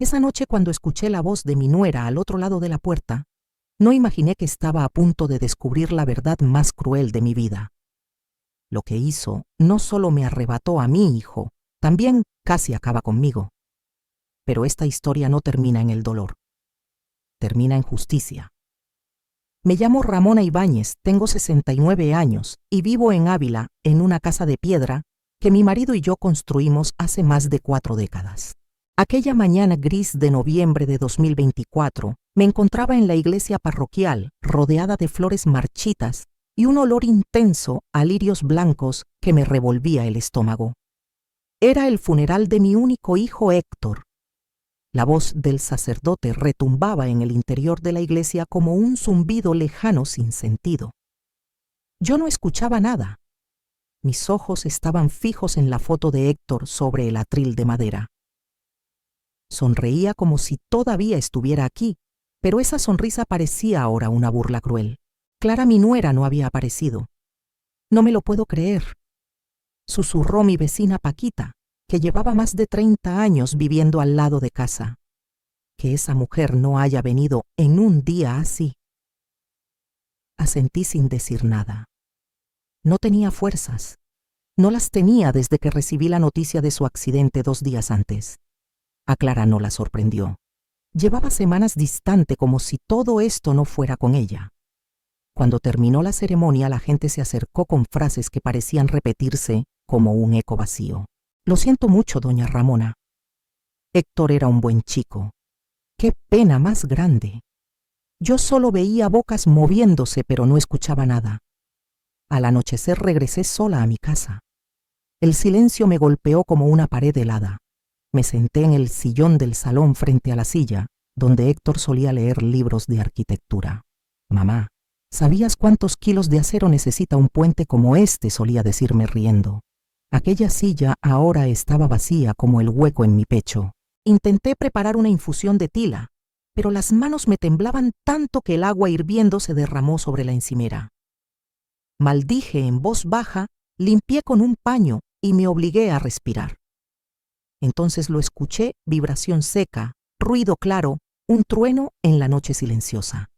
Esa noche, cuando escuché la voz de mi nuera al otro lado de la puerta, no imaginé que estaba a punto de descubrir la verdad más cruel de mi vida. Lo que hizo no solo me arrebató a mi hijo, también casi acaba conmigo. Pero esta historia no termina en el dolor. Termina en justicia. Me llamo Ramona Ibáñez, tengo 69 años y vivo en Ávila, en una casa de piedra que mi marido y yo construimos hace más de 4 décadas. Aquella mañana gris de noviembre de 2024, me encontraba en la iglesia parroquial, rodeada de flores marchitas y un olor intenso a lirios blancos que me revolvía el estómago. Era el funeral de mi único hijo Héctor. La voz del sacerdote retumbaba en el interior de la iglesia como un zumbido lejano sin sentido. Yo no escuchaba nada. Mis ojos estaban fijos en la foto de Héctor sobre el atril de madera. Sonreía como si todavía estuviera aquí, pero esa sonrisa parecía ahora una burla cruel. Clara, mi nuera, no había aparecido. No me lo puedo creer, susurró mi vecina Paquita, que llevaba más de 30 años viviendo al lado de casa. Que esa mujer no haya venido en un día así. Asentí sin decir nada. No tenía fuerzas. No las tenía desde que recibí la noticia de su accidente 2 días antes. A Clara no la sorprendió. Llevaba semanas distante como si todo esto no fuera con ella. Cuando terminó la ceremonia, la gente se acercó con frases que parecían repetirse como un eco vacío. Lo siento mucho, doña Ramona. Héctor era un buen chico. ¡Qué pena más grande! Yo solo veía bocas moviéndose, pero no escuchaba nada. Al anochecer regresé sola a mi casa. El silencio me golpeó como una pared helada. Me senté en el sillón del salón frente a la silla, donde Héctor solía leer libros de arquitectura. Mamá, ¿sabías cuántos kilos de acero necesita un puente como este?, solía decirme riendo. Aquella silla ahora estaba vacía como el hueco en mi pecho. Intenté preparar una infusión de tila, pero las manos me temblaban tanto que el agua hirviendo se derramó sobre la encimera. Maldije en voz baja, limpié con un paño y me obligué a respirar. Entonces lo escuché, vibración seca, ruido claro, un trueno en la noche silenciosa.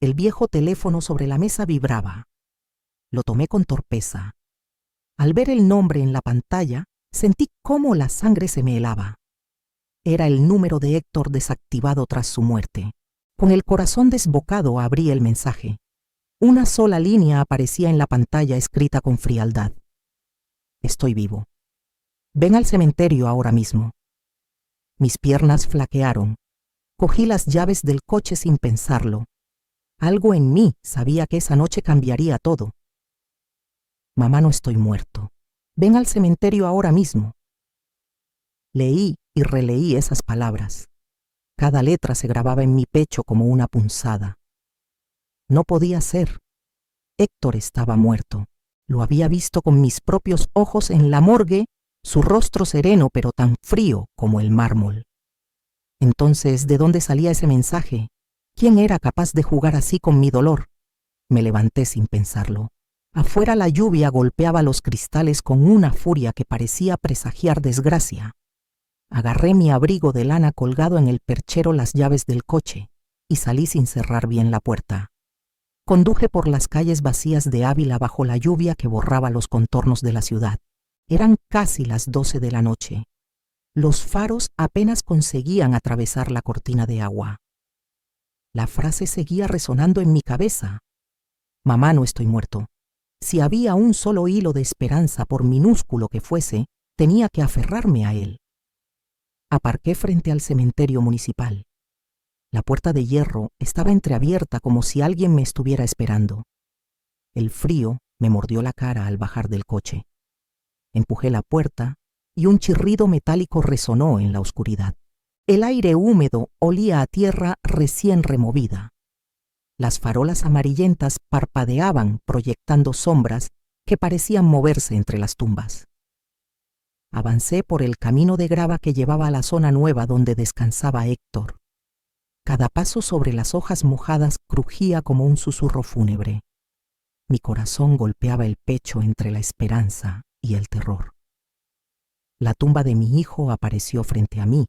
El viejo teléfono sobre la mesa vibraba. Lo tomé con torpeza. Al ver el nombre en la pantalla, sentí cómo la sangre se me helaba. Era el número de Héctor desactivado tras su muerte. Con el corazón desbocado abrí el mensaje. Una sola línea aparecía en la pantalla escrita con frialdad. Estoy vivo. Ven al cementerio ahora mismo. Mis piernas flaquearon. Cogí las llaves del coche sin pensarlo. Algo en mí sabía que esa noche cambiaría todo. Mamá, no estoy muerto. Ven al cementerio ahora mismo. Leí y releí esas palabras. Cada letra se grababa en mi pecho como una punzada. No podía ser. Héctor estaba muerto. Lo había visto con mis propios ojos en la morgue, su rostro sereno pero tan frío como el mármol. Entonces, ¿de dónde salía ese mensaje? ¿Quién era capaz de jugar así con mi dolor? Me levanté sin pensarlo. Afuera la lluvia golpeaba los cristales con una furia que parecía presagiar desgracia. Agarré mi abrigo de lana colgado en el perchero, las llaves del coche, y salí sin cerrar bien la puerta. Conduje por las calles vacías de Ávila bajo la lluvia que borraba los contornos de la ciudad. Eran casi las 12 de la noche. Los faros apenas conseguían atravesar la cortina de agua. La frase seguía resonando en mi cabeza. Mamá, no estoy muerto. Si había un solo hilo de esperanza, por minúsculo que fuese, tenía que aferrarme a él. Aparqué frente al cementerio municipal. La puerta de hierro estaba entreabierta como si alguien me estuviera esperando. El frío me mordió la cara al bajar del coche. Empujé la puerta y un chirrido metálico resonó en la oscuridad. El aire húmedo olía a tierra recién removida. Las farolas amarillentas parpadeaban proyectando sombras que parecían moverse entre las tumbas. Avancé por el camino de grava que llevaba a la zona nueva donde descansaba Héctor. Cada paso sobre las hojas mojadas crujía como un susurro fúnebre. Mi corazón golpeaba el pecho entre la esperanza y el terror. La tumba de mi hijo apareció frente a mí.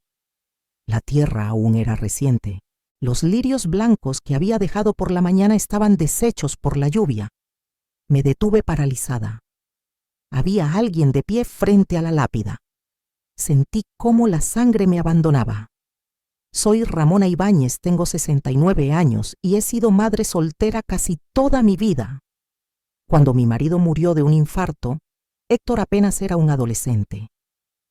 La tierra aún era reciente. Los lirios blancos que había dejado por la mañana estaban deshechos por la lluvia. Me detuve paralizada. Había alguien de pie frente a la lápida. Sentí cómo la sangre me abandonaba. Soy Ramona Ibáñez, tengo 69 años y he sido madre soltera casi toda mi vida. Cuando mi marido murió de un infarto, Héctor apenas era un adolescente.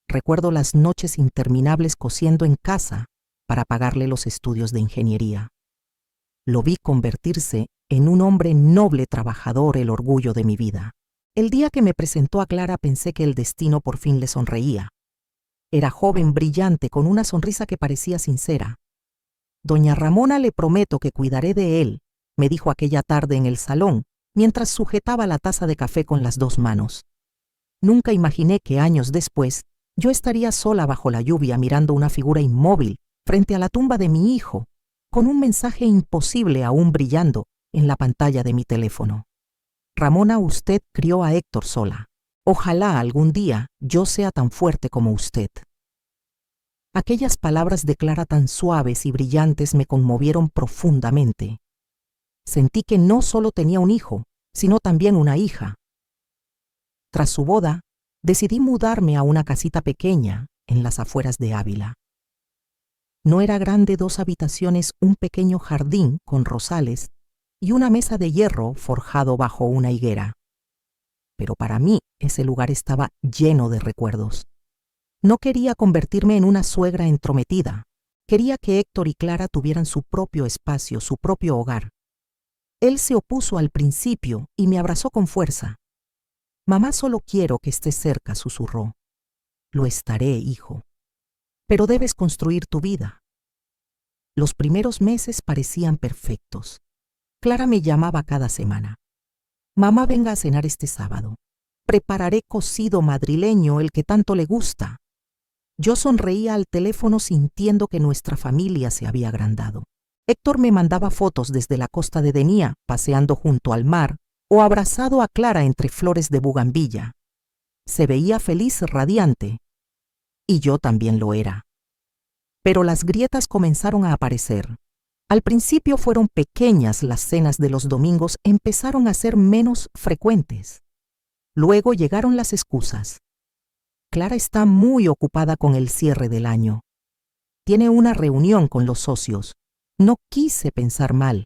Recuerdo las noches interminables cosiendo en casa para pagarle los estudios de ingeniería. Lo vi convertirse en un hombre noble trabajador, el orgullo de mi vida. El día que me presentó a Clara pensé que el destino por fin le sonreía. Era joven, brillante, con una sonrisa que parecía sincera. Doña Ramona, le prometo que cuidaré de él, me dijo aquella tarde en el salón, mientras sujetaba la taza de café con las 2 manos. Nunca imaginé que años después yo estaría sola bajo la lluvia mirando una figura inmóvil frente a la tumba de mi hijo, con un mensaje imposible aún brillando en la pantalla de mi teléfono. Ramona, usted crió a Héctor sola. Ojalá algún día yo sea tan fuerte como usted. Aquellas palabras de Clara tan suaves y brillantes me conmovieron profundamente. Sentí que no solo tenía un hijo, sino también una hija. Tras su boda, decidí mudarme a una casita pequeña en las afueras de Ávila. No era grande, 2 habitaciones, un pequeño jardín con rosales y una mesa de hierro forjado bajo una higuera. Pero para mí ese lugar estaba lleno de recuerdos. No quería convertirme en una suegra entrometida. Quería que Héctor y Clara tuvieran su propio espacio, su propio hogar. Él se opuso al principio y me abrazó con fuerza. Mamá, solo quiero que estés cerca, susurró. Lo estaré, hijo. Pero debes construir tu vida. Los primeros meses parecían perfectos. Clara me llamaba cada semana. Mamá, venga a cenar este sábado. Prepararé cocido madrileño, el que tanto le gusta. Yo sonreía al teléfono sintiendo que nuestra familia se había agrandado. Héctor me mandaba fotos desde la costa de Denia, paseando junto al mar, o abrazado a Clara entre flores de bugambilla. Se veía feliz, radiante. Y yo también lo era. Pero las grietas comenzaron a aparecer. Al principio fueron pequeñas, las cenas de los domingos empezaron a ser menos frecuentes. Luego llegaron las excusas. Clara está muy ocupada con el cierre del año. Tiene una reunión con los socios. No quise pensar mal.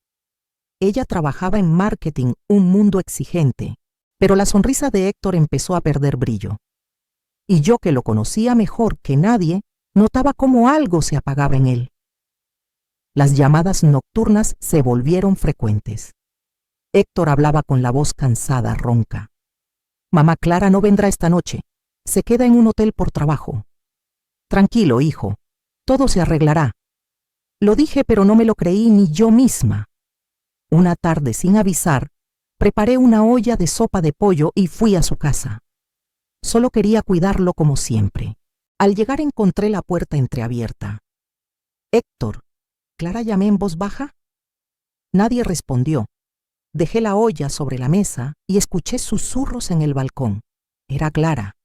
Ella trabajaba en marketing, un mundo exigente, pero la sonrisa de Héctor empezó a perder brillo. Y yo, que lo conocía mejor que nadie, notaba cómo algo se apagaba en él. Las llamadas nocturnas se volvieron frecuentes. Héctor hablaba con la voz cansada, ronca. Mamá, Clara no vendrá esta noche. Se queda en un hotel por trabajo. Tranquilo, hijo. Todo se arreglará. Lo dije, pero no me lo creí ni yo misma. Una tarde, sin avisar, preparé una olla de sopa de pollo y fui a su casa. Solo quería cuidarlo como siempre. Al llegar encontré la puerta entreabierta. Héctor, ¿Clara? Llamé en voz baja. Nadie respondió. Dejé la olla sobre la mesa y escuché susurros en el balcón. Era Clara.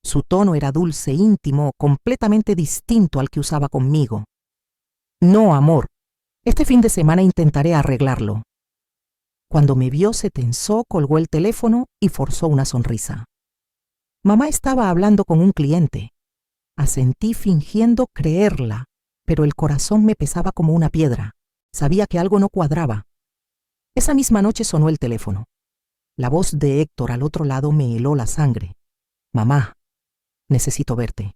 Su tono era dulce, íntimo, completamente distinto al que usaba conmigo. No, amor. Este fin de semana intentaré arreglarlo. Cuando me vio se tensó, colgó el teléfono y forzó una sonrisa. Mamá estaba hablando con un cliente. Asentí fingiendo creerla, pero el corazón me pesaba como una piedra. Sabía que algo no cuadraba. Esa misma noche sonó el teléfono. La voz de Héctor al otro lado me heló la sangre. Mamá, necesito verte.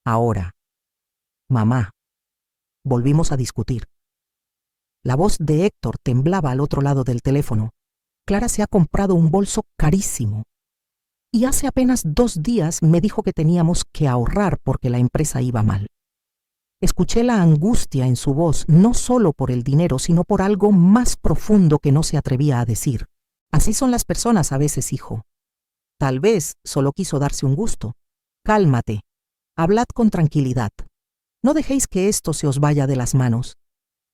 Ahora. Mamá. Volvimos a discutir. La voz de Héctor temblaba al otro lado del teléfono. Clara se ha comprado un bolso carísimo. Y hace apenas 2 días me dijo que teníamos que ahorrar porque la empresa iba mal. Escuché la angustia en su voz, no solo por el dinero, sino por algo más profundo que no se atrevía a decir. Así son las personas a veces, hijo. Tal vez solo quiso darse un gusto. Cálmate. Hablad con tranquilidad. No dejéis que esto se os vaya de las manos.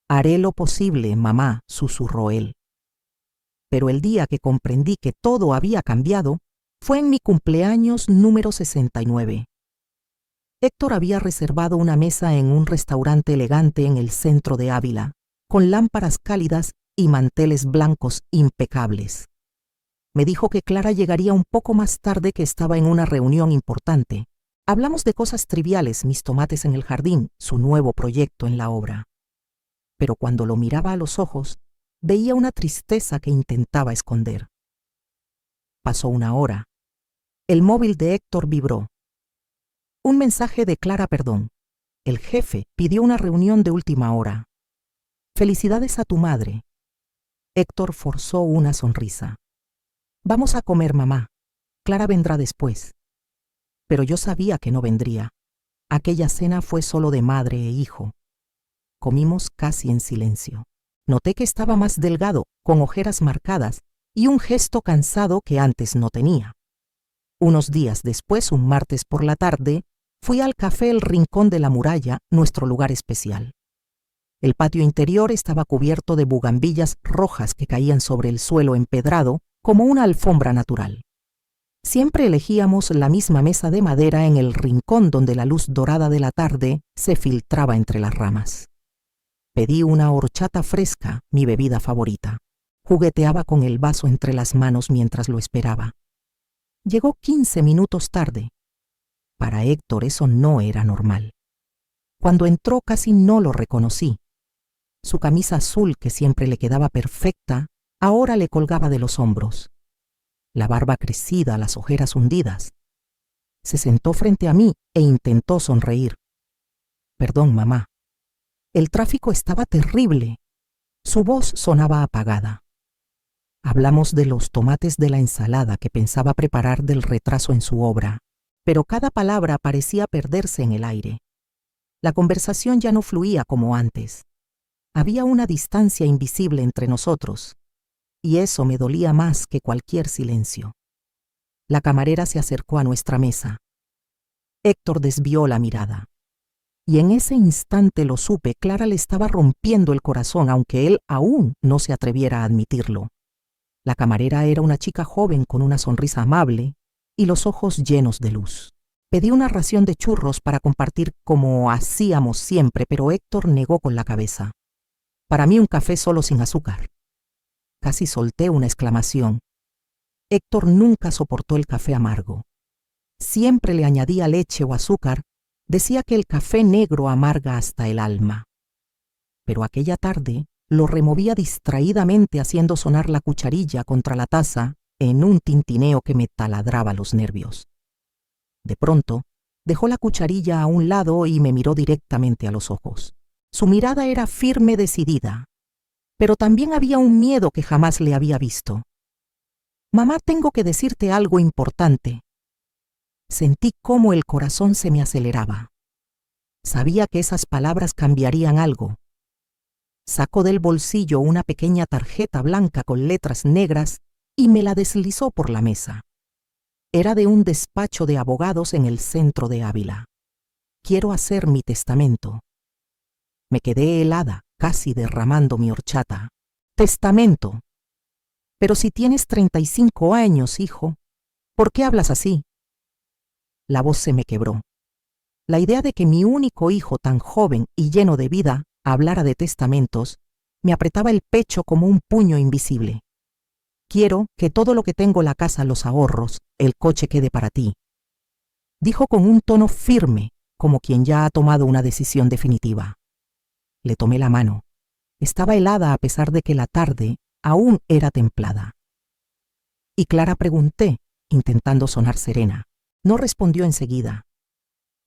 Haré lo posible, mamá, susurró él. Pero el día que comprendí que todo había cambiado fue en mi cumpleaños número 69. Héctor había reservado una mesa en un restaurante elegante en el centro de Ávila, con lámparas cálidas y manteles blancos impecables. Me dijo que Clara llegaría un poco más tarde, que estaba en una reunión importante. Hablamos de cosas triviales, mis tomates en el jardín, su nuevo proyecto en la obra. Pero cuando lo miraba a los ojos, veía una tristeza que intentaba esconder. Pasó una hora. El móvil de Héctor vibró. Un mensaje de Clara Perdón. El jefe pidió una reunión de última hora. Felicidades a tu madre. Héctor forzó una sonrisa. Vamos a comer, mamá. Clara vendrá después. Pero yo sabía que no vendría. Aquella cena fue solo de madre e hijo. Comimos casi en silencio. Noté que estaba más delgado, con ojeras marcadas y un gesto cansado que antes no tenía. Unos días después, un martes por la tarde, fui al café El Rincón de la Muralla, nuestro lugar especial. El patio interior estaba cubierto de bugambillas rojas que caían sobre el suelo empedrado como una alfombra natural. Siempre elegíamos la misma mesa de madera en el rincón donde la luz dorada de la tarde se filtraba entre las ramas. Pedí una horchata fresca, mi bebida favorita. Jugueteaba con el vaso entre las manos mientras lo esperaba. Llegó 15 minutos tarde. Para Héctor eso no era normal. Cuando entró casi no lo reconocí. Su camisa azul, que siempre le quedaba perfecta, ahora le colgaba de los hombros. La barba crecida, las ojeras hundidas. Se sentó frente a mí e intentó sonreír. Perdón, mamá. El tráfico estaba terrible. Su voz sonaba apagada. Hablamos de los tomates de la ensalada que pensaba preparar, del retraso en su obra, pero cada palabra parecía perderse en el aire. La conversación ya no fluía como antes. Había una distancia invisible entre nosotros, y eso me dolía más que cualquier silencio. La camarera se acercó a nuestra mesa. Héctor desvió la mirada. Y en ese instante lo supe, Clara le estaba rompiendo el corazón, aunque él aún no se atreviera a admitirlo. La camarera era una chica joven con una sonrisa amable y los ojos llenos de luz. Pedí una ración de churros para compartir como hacíamos siempre, pero Héctor negó con la cabeza. Para mí un café solo sin azúcar. Casi solté una exclamación. Héctor nunca soportó el café amargo. Siempre le añadía leche o azúcar. Decía que el café negro amarga hasta el alma. Pero aquella tarde lo removía distraídamente, haciendo sonar la cucharilla contra la taza en un tintineo que me taladraba los nervios. De pronto, dejó la cucharilla a un lado y me miró directamente a los ojos. Su mirada era firme, decidida, pero también había un miedo que jamás le había visto. Mamá, tengo que decirte algo importante. Sentí cómo el corazón se me aceleraba. Sabía que esas palabras cambiarían algo. Sacó del bolsillo una pequeña tarjeta blanca con letras negras y me la deslizó por la mesa. Era de un despacho de abogados en el centro de Ávila. Quiero hacer mi testamento. Me quedé helada, casi derramando mi horchata. Testamento. Pero si tienes 35 años, hijo, ¿por qué hablas así? La voz se me quebró. La idea de que mi único hijo, tan joven y lleno de vida, hablara de testamentos, me apretaba el pecho como un puño invisible. Quiero que todo lo que tengo, la casa, los ahorros, el coche, quede para ti, dijo con un tono firme, como quien ya ha tomado una decisión definitiva. Le tomé la mano. Estaba helada a pesar de que la tarde aún era templada. ¿Y Clara?, pregunté, intentando sonar serena. No respondió enseguida.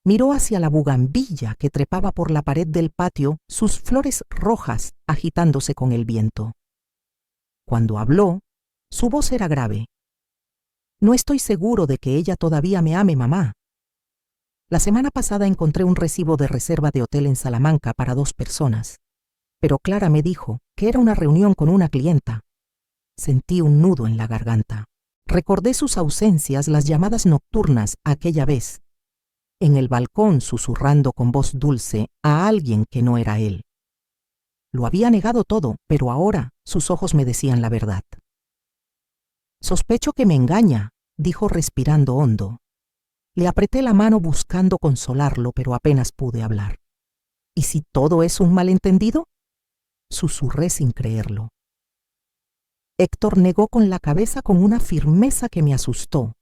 Miró hacia la bugambilla que trepaba por la pared del patio, sus flores rojas agitándose con el viento. Cuando habló, su voz era grave. No estoy seguro de que ella todavía me ame, mamá. La semana pasada encontré un recibo de reserva de hotel en Salamanca para 2 personas, pero Clara me dijo que era una reunión con una clienta. Sentí un nudo en la garganta. Recordé sus ausencias, las llamadas nocturnas aquella vez, en el balcón susurrando con voz dulce a alguien que no era él. Lo había negado todo, pero ahora sus ojos me decían la verdad. Sospecho que me engaña, dijo respirando hondo. Le apreté la mano buscando consolarlo, pero apenas pude hablar. ¿Y si todo es un malentendido? Susurré sin creerlo. Héctor negó con la cabeza con una firmeza que me asustó.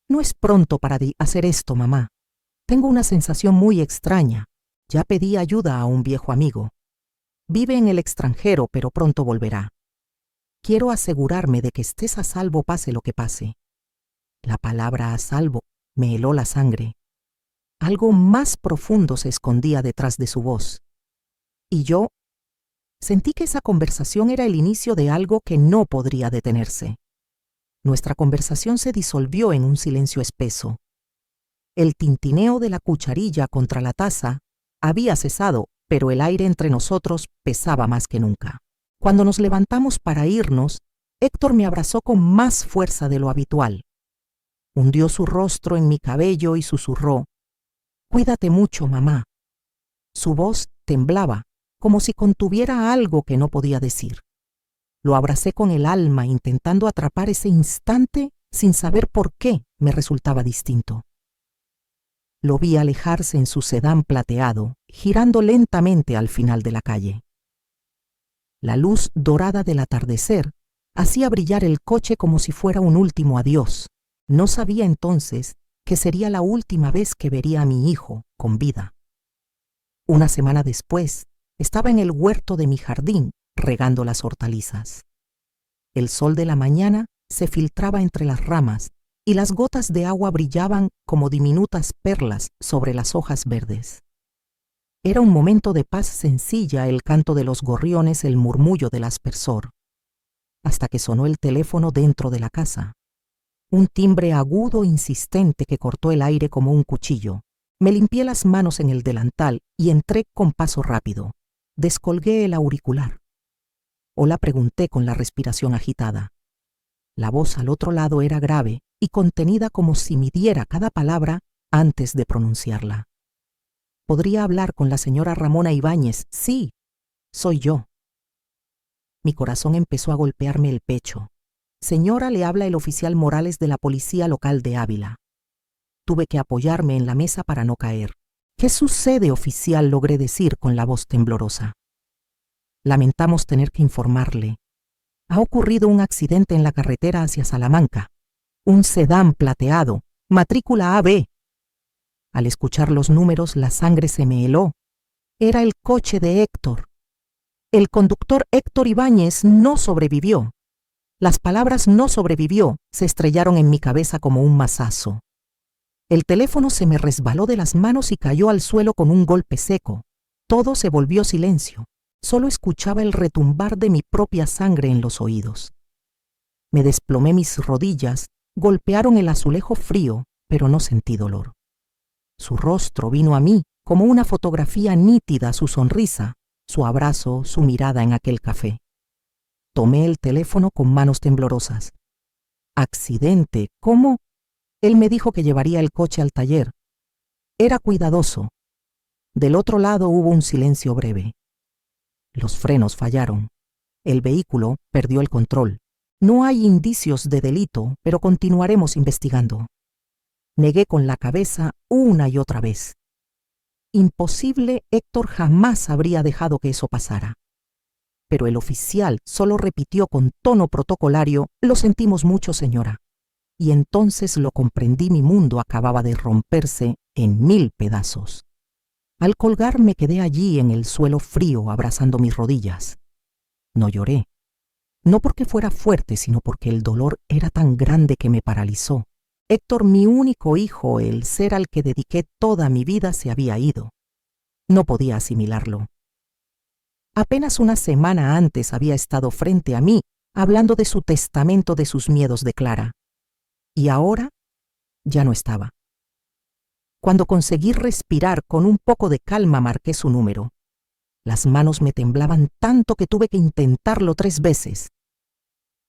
No es pronto para hacer esto, mamá. Tengo una sensación muy extraña. Ya pedí ayuda a un viejo amigo. Vive en el extranjero, pero pronto volverá. Quiero asegurarme de que estés a salvo pase lo que pase. La palabra a salvo me heló la sangre. Algo más profundo se escondía detrás de su voz. Y yo sentí que esa conversación era el inicio de algo que no podría detenerse. Nuestra conversación se disolvió en un silencio espeso. El tintineo de la cucharilla contra la taza había cesado, pero el aire entre nosotros pesaba más que nunca. Cuando nos levantamos para irnos, Héctor me abrazó con más fuerza de lo habitual. Hundió su rostro en mi cabello y susurró: «Cuídate mucho, mamá». Su voz temblaba, como si contuviera algo que no podía decir. Lo abracé con el alma, intentando atrapar ese instante sin saber por qué me resultaba distinto. Lo vi alejarse en su sedán plateado, girando lentamente al final de la calle. La luz dorada del atardecer hacía brillar el coche como si fuera un último adiós. No sabía entonces que sería la última vez que vería a mi hijo con vida. Una semana después, estaba en el huerto de mi jardín, regando las hortalizas. El sol de la mañana se filtraba entre las ramas y las gotas de agua brillaban como diminutas perlas sobre las hojas verdes. Era un momento de paz sencilla, el canto de los gorriones, el murmullo del aspersor, hasta que sonó el teléfono dentro de la casa. Un timbre agudo e insistente que cortó el aire como un cuchillo. Me limpié las manos en el delantal y entré con paso rápido. Descolgué el auricular. Hola, pregunté con la respiración agitada. La voz al otro lado era grave y contenida, como si midiera cada palabra antes de pronunciarla. ¿Podría hablar con la señora Ramona Ibáñez? Sí, soy yo. Mi corazón empezó a golpearme el pecho. Señora, le habla el oficial Morales de la Policía Local de Ávila. Tuve que apoyarme en la mesa para no caer. ¿Qué sucede, oficial?, logré decir con la voz temblorosa. Lamentamos tener que informarle. Ha ocurrido un accidente en la carretera hacia Salamanca. Un sedán plateado, matrícula AB. Al escuchar los números, la sangre se me heló. Era el coche de Héctor. El conductor Héctor Ibáñez no sobrevivió. Las palabras «no sobrevivió» se estrellaron en mi cabeza como un mazazo. El teléfono se me resbaló de las manos y cayó al suelo con un golpe seco. Todo se volvió silencio. Solo escuchaba el retumbar de mi propia sangre en los oídos. Me desplomé, mis rodillas golpearon el azulejo frío, pero no sentí dolor. Su rostro vino a mí como una fotografía nítida, su sonrisa, su abrazo, su mirada en aquel café. Tomé el teléfono con manos temblorosas. ¿Accidente? ¿Cómo? Él me dijo que llevaría el coche al taller. Era cuidadoso. Del otro lado hubo un silencio breve. Los frenos fallaron. El vehículo perdió el control. No hay indicios de delito, pero continuaremos investigando. Negué con la cabeza una y otra vez. Imposible, Héctor jamás habría dejado que eso pasara. Pero el oficial solo repitió con tono protocolario: «Lo sentimos mucho, señora». Y entonces lo comprendí, mi mundo acababa de romperse en 1000 pedazos. Al colgar me quedé allí en el suelo frío, abrazando mis rodillas. No lloré. No porque fuera fuerte, sino porque el dolor era tan grande que me paralizó. Héctor, mi único hijo, el ser al que dediqué toda mi vida, se había ido. No podía asimilarlo. Apenas una semana antes había estado frente a mí, hablando de su testamento, de sus miedos de Clara. Y ahora ya no estaba. Cuando conseguí respirar con un poco de calma, marqué su número. Las manos me temblaban tanto que tuve que intentarlo 3 veces.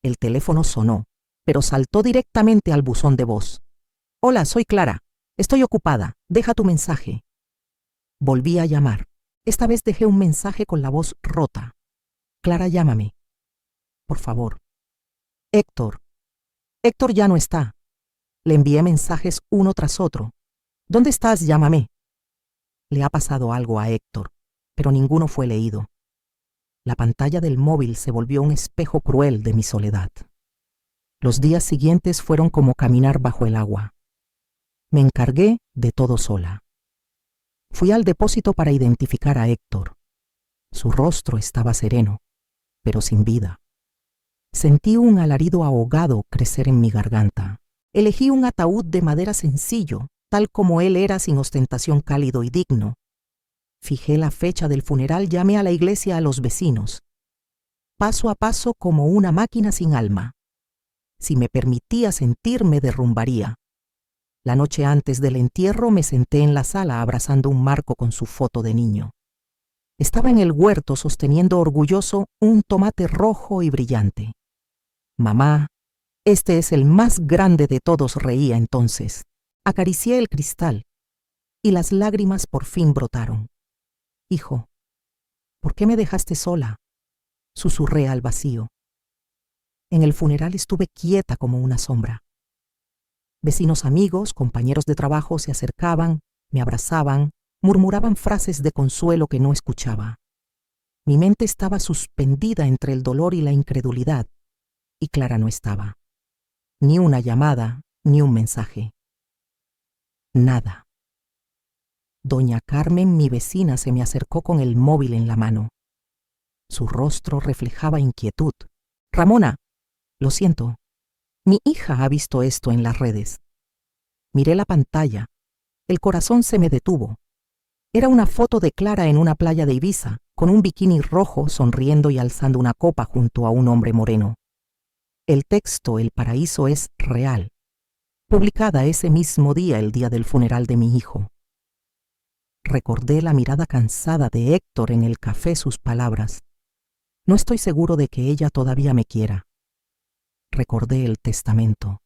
El teléfono sonó, pero saltó directamente al buzón de voz. «Hola, soy Clara. Estoy ocupada. Deja tu mensaje». Volví a llamar. Esta vez dejé un mensaje con la voz rota. «Clara, llámame. Por favor». «Héctor. Héctor ya no está». Le envié mensajes uno tras otro. ¿Dónde estás? Llámame. Le ha pasado algo a Héctor, pero ninguno fue leído. La pantalla del móvil se volvió un espejo cruel de mi soledad. Los días siguientes fueron como caminar bajo el agua. Me encargué de todo sola. Fui al depósito para identificar a Héctor. Su rostro estaba sereno, pero sin vida. Sentí un alarido ahogado crecer en mi garganta. Elegí un ataúd de madera sencillo, tal como él era, sin ostentación, cálido y digno. Fijé la fecha del funeral, llamé a la iglesia a los vecinos. Paso a paso, como una máquina sin alma. Si me permitía sentir, me derrumbaría. La noche antes del entierro me senté en la sala abrazando un marco con su foto de niño. Estaba en el huerto sosteniendo orgulloso un tomate rojo y brillante. Mamá, este es el más grande de todos, reía entonces. Acaricié el cristal y las lágrimas por fin brotaron. Hijo, ¿por qué me dejaste sola? Susurré al vacío. En el funeral estuve quieta como una sombra. Vecinos, amigos, compañeros de trabajo se acercaban, me abrazaban, murmuraban frases de consuelo que no escuchaba. Mi mente estaba suspendida entre el dolor y la incredulidad, y Clara no estaba. Ni una llamada, ni un mensaje. Nada. Doña Carmen, mi vecina, se me acercó con el móvil en la mano. Su rostro reflejaba inquietud. Ramona, lo siento. Mi hija ha visto esto en las redes. Miré la pantalla. El corazón se me detuvo. Era una foto de Clara en una playa de Ibiza, con un bikini rojo, sonriendo y alzando una copa junto a un hombre moreno. El texto "El paraíso es real", publicada ese mismo día, el día del funeral de mi hijo. Recordé la mirada cansada de Héctor en el café, sus palabras. No estoy seguro de que ella todavía me quiera. Recordé el testamento.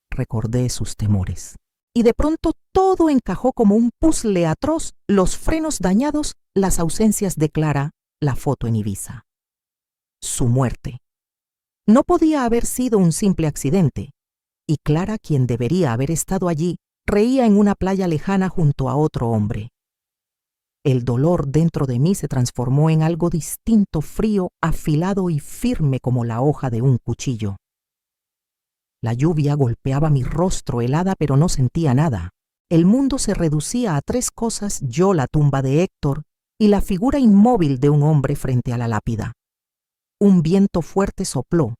Recordé sus temores. Y de pronto todo encajó como un puzzle atroz: los frenos dañados, las ausencias de Clara, la foto en Ibiza. Su muerte. No podía haber sido un simple accidente. Y Clara, quien debería haber estado allí, reía en una playa lejana junto a otro hombre. El dolor dentro de mí se transformó en algo distinto, frío, afilado y firme como la hoja de un cuchillo. La lluvia golpeaba mi rostro, helada, pero no sentía nada. El mundo se reducía a tres cosas: yo, la tumba de Héctor y la figura inmóvil de un hombre frente a la lápida. Un viento fuerte sopló.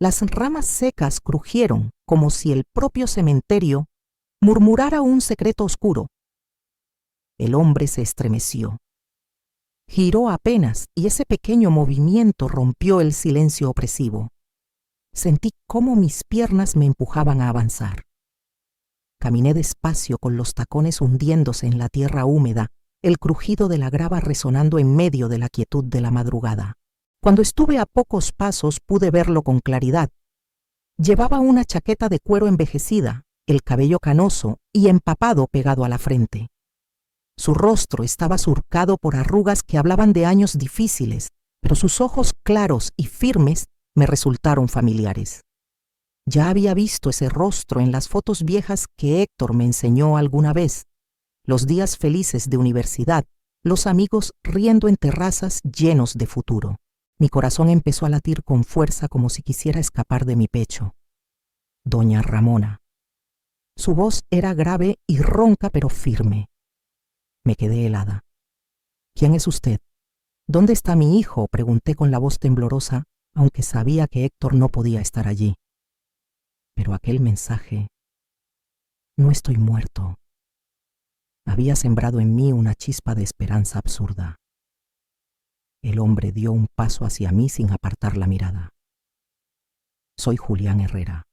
Las ramas secas crujieron como si el propio cementerio murmurara un secreto oscuro. El hombre se estremeció. Giró apenas y ese pequeño movimiento rompió el silencio opresivo. Sentí cómo mis piernas me empujaban a avanzar. Caminé despacio, con los tacones hundiéndose en la tierra húmeda, el crujido de la grava resonando en medio de la quietud de la madrugada. Cuando estuve a pocos pasos pude verlo con claridad. Llevaba una chaqueta de cuero envejecida, el cabello canoso y empapado pegado a la frente. Su rostro estaba surcado por arrugas que hablaban de años difíciles, pero sus ojos claros y firmes me resultaron familiares. Ya había visto ese rostro en las fotos viejas que Héctor me enseñó alguna vez, los días felices de universidad, los amigos riendo en terrazas llenos de futuro. Mi corazón empezó a latir con fuerza, como si quisiera escapar de mi pecho. Doña Ramona. Su voz era grave y ronca, pero firme. Me quedé helada. ¿Quién es usted? ¿Dónde está mi hijo?, pregunté con la voz temblorosa, aunque sabía que Héctor no podía estar allí. Pero aquel mensaje... No estoy muerto. Había sembrado en mí una chispa de esperanza absurda. El hombre dio un paso hacia mí sin apartar la mirada. Soy Julián Herrera.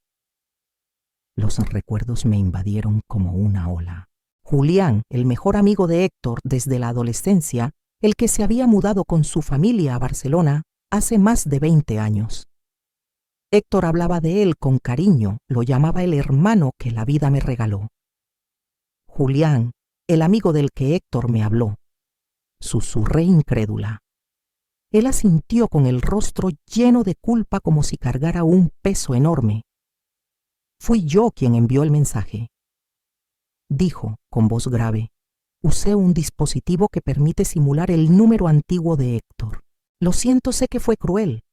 Los recuerdos me invadieron como una ola. Julián, el mejor amigo de Héctor desde la adolescencia, el que se había mudado con su familia a Barcelona hace más de 20 años. Héctor hablaba de él con cariño, lo llamaba el hermano que la vida me regaló. Julián, el amigo del que Héctor me habló. Susurré incrédula. Él asintió con el rostro lleno de culpa, como si cargara un peso enorme. Fui yo quien envió el mensaje. Dijo, con voz grave. Usé un dispositivo que permite simular el número antiguo de Héctor. Lo siento, sé que fue cruel,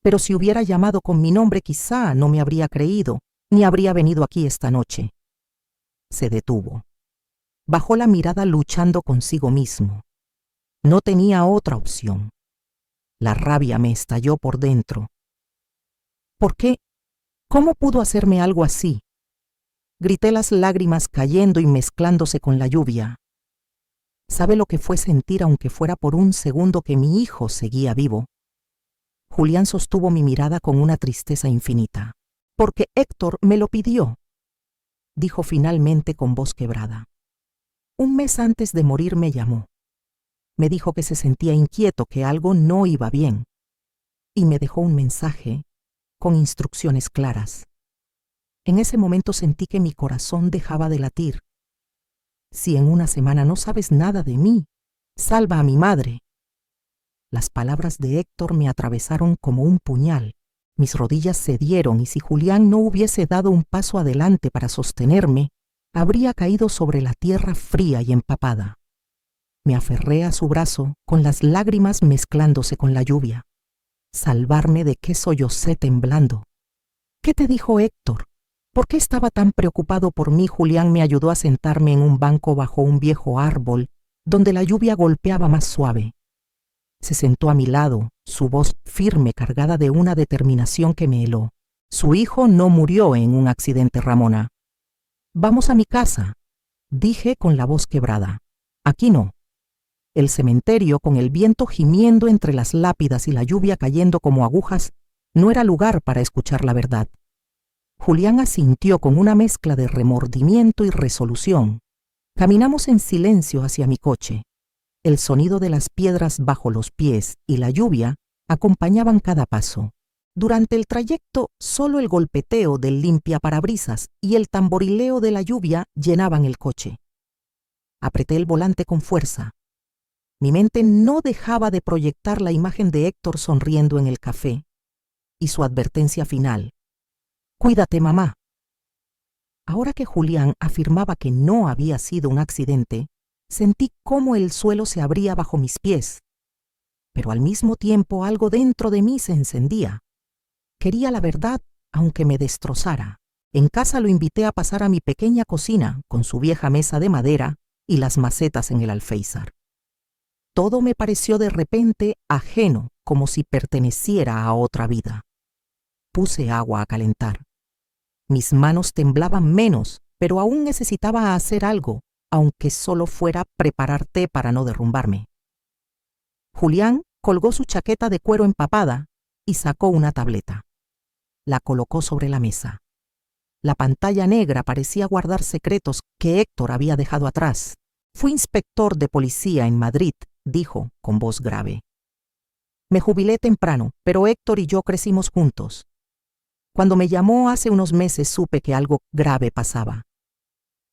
pero si hubiera llamado con mi nombre quizá no me habría creído, ni habría venido aquí esta noche. Se detuvo. Bajó la mirada luchando consigo mismo. No tenía otra opción. La rabia me estalló por dentro. ¿Por qué? ¿Cómo pudo hacerme algo así? Grité, las lágrimas cayendo y mezclándose con la lluvia. ¿Sabe lo que fue sentir, aunque fuera por un segundo, que mi hijo seguía vivo? Julián sostuvo mi mirada con una tristeza infinita. Porque Héctor me lo pidió, dijo finalmente con voz quebrada. Un mes antes de morir me llamó. Me dijo que se sentía inquieto, que algo no iba bien, y me dejó un mensaje con instrucciones claras. En ese momento sentí que mi corazón dejaba de latir. Si en una semana no sabes nada de mí, salva a mi madre. Las palabras de Héctor me atravesaron como un puñal. Mis rodillas cedieron y si Julián no hubiese dado un paso adelante para sostenerme, habría caído sobre la tierra fría y empapada. Me aferré a su brazo con las lágrimas mezclándose con la lluvia. ¿Salvarme de qué? Sollocé temblando. ¿Qué te dijo Héctor? ¿Por qué estaba tan preocupado por mí? Julián me ayudó a sentarme en un banco bajo un viejo árbol, donde la lluvia golpeaba más suave. Se sentó a mi lado, su voz firme, cargada de una determinación que me heló. Su hijo no murió en un accidente, Ramona. Vamos a mi casa, dije con la voz quebrada. Aquí no. El cementerio, con el viento gimiendo entre las lápidas y la lluvia cayendo como agujas, no era lugar para escuchar la verdad. Julián asintió con una mezcla de remordimiento y resolución. Caminamos en silencio hacia mi coche. El sonido de las piedras bajo los pies y la lluvia acompañaban cada paso. Durante el trayecto, solo el golpeteo del limpiaparabrisas y el tamborileo de la lluvia llenaban el coche. Apreté el volante con fuerza. Mi mente no dejaba de proyectar la imagen de Héctor sonriendo en el café y su advertencia final. Cuídate, mamá. Ahora que Julián afirmaba que no había sido un accidente, sentí cómo el suelo se abría bajo mis pies. Pero al mismo tiempo algo dentro de mí se encendía. Quería la verdad, aunque me destrozara. En casa lo invité a pasar a mi pequeña cocina, con su vieja mesa de madera y las macetas en el alféizar. Todo me pareció de repente ajeno, como si perteneciera a otra vida. Puse agua a calentar. Mis manos temblaban menos, pero aún necesitaba hacer algo, aunque solo fuera preparar té para no derrumbarme. Julián colgó su chaqueta de cuero empapada y sacó una tableta. La colocó sobre la mesa. La pantalla negra parecía guardar secretos que Héctor había dejado atrás. Fui inspector de policía en Madrid, dijo con voz grave. Me jubilé temprano, pero Héctor y yo crecimos juntos. Cuando me llamó hace unos meses supe que algo grave pasaba.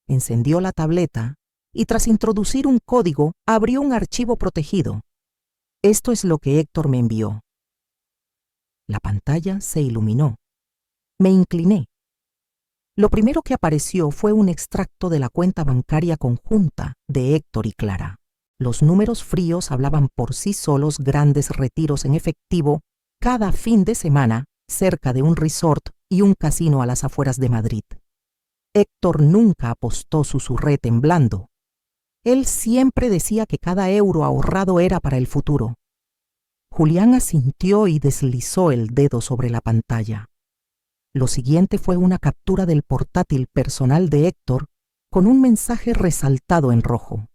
Encendió la tableta y tras introducir un código abrió un archivo protegido. Esto es lo que Héctor me envió. La pantalla se iluminó. Me incliné. Lo primero que apareció fue un extracto de la cuenta bancaria conjunta de Héctor y Clara. Los números fríos hablaban por sí solos: grandes retiros en efectivo cada fin de semana cerca de un resort y un casino a las afueras de Madrid. Héctor nunca apostó, susurré temblando. Él siempre decía que cada euro ahorrado era para el futuro. Julián asintió y deslizó el dedo sobre la pantalla. Lo siguiente fue una captura del portátil personal de Héctor con un mensaje resaltado en rojo.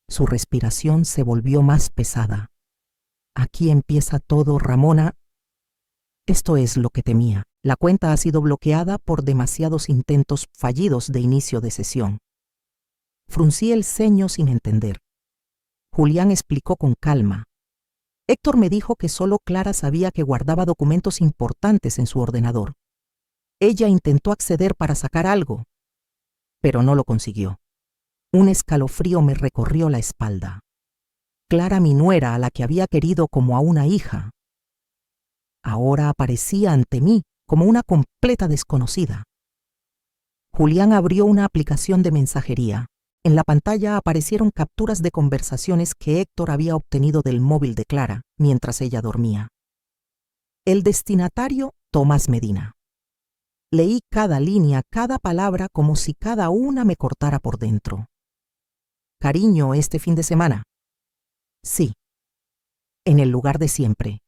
Su respiración se volvió más pesada. Aquí empieza todo, Ramona. Esto es lo que temía. La cuenta ha sido bloqueada por demasiados intentos fallidos de inicio de sesión. Fruncí el ceño sin entender. Julián explicó con calma. Héctor me dijo que solo Clara sabía que guardaba documentos importantes en su ordenador. Ella intentó acceder para sacar algo, pero no lo consiguió. Un escalofrío me recorrió la espalda. Clara, mi nuera, a la que había querido como a una hija, ahora aparecía ante mí como una completa desconocida. Julián abrió una aplicación de mensajería. En la pantalla aparecieron capturas de conversaciones que Héctor había obtenido del móvil de Clara mientras ella dormía. El destinatario, Tomás Medina. Leí cada línea, cada palabra, como si cada una me cortara por dentro. Cariño, este fin de semana. Sí. En el lugar de siempre.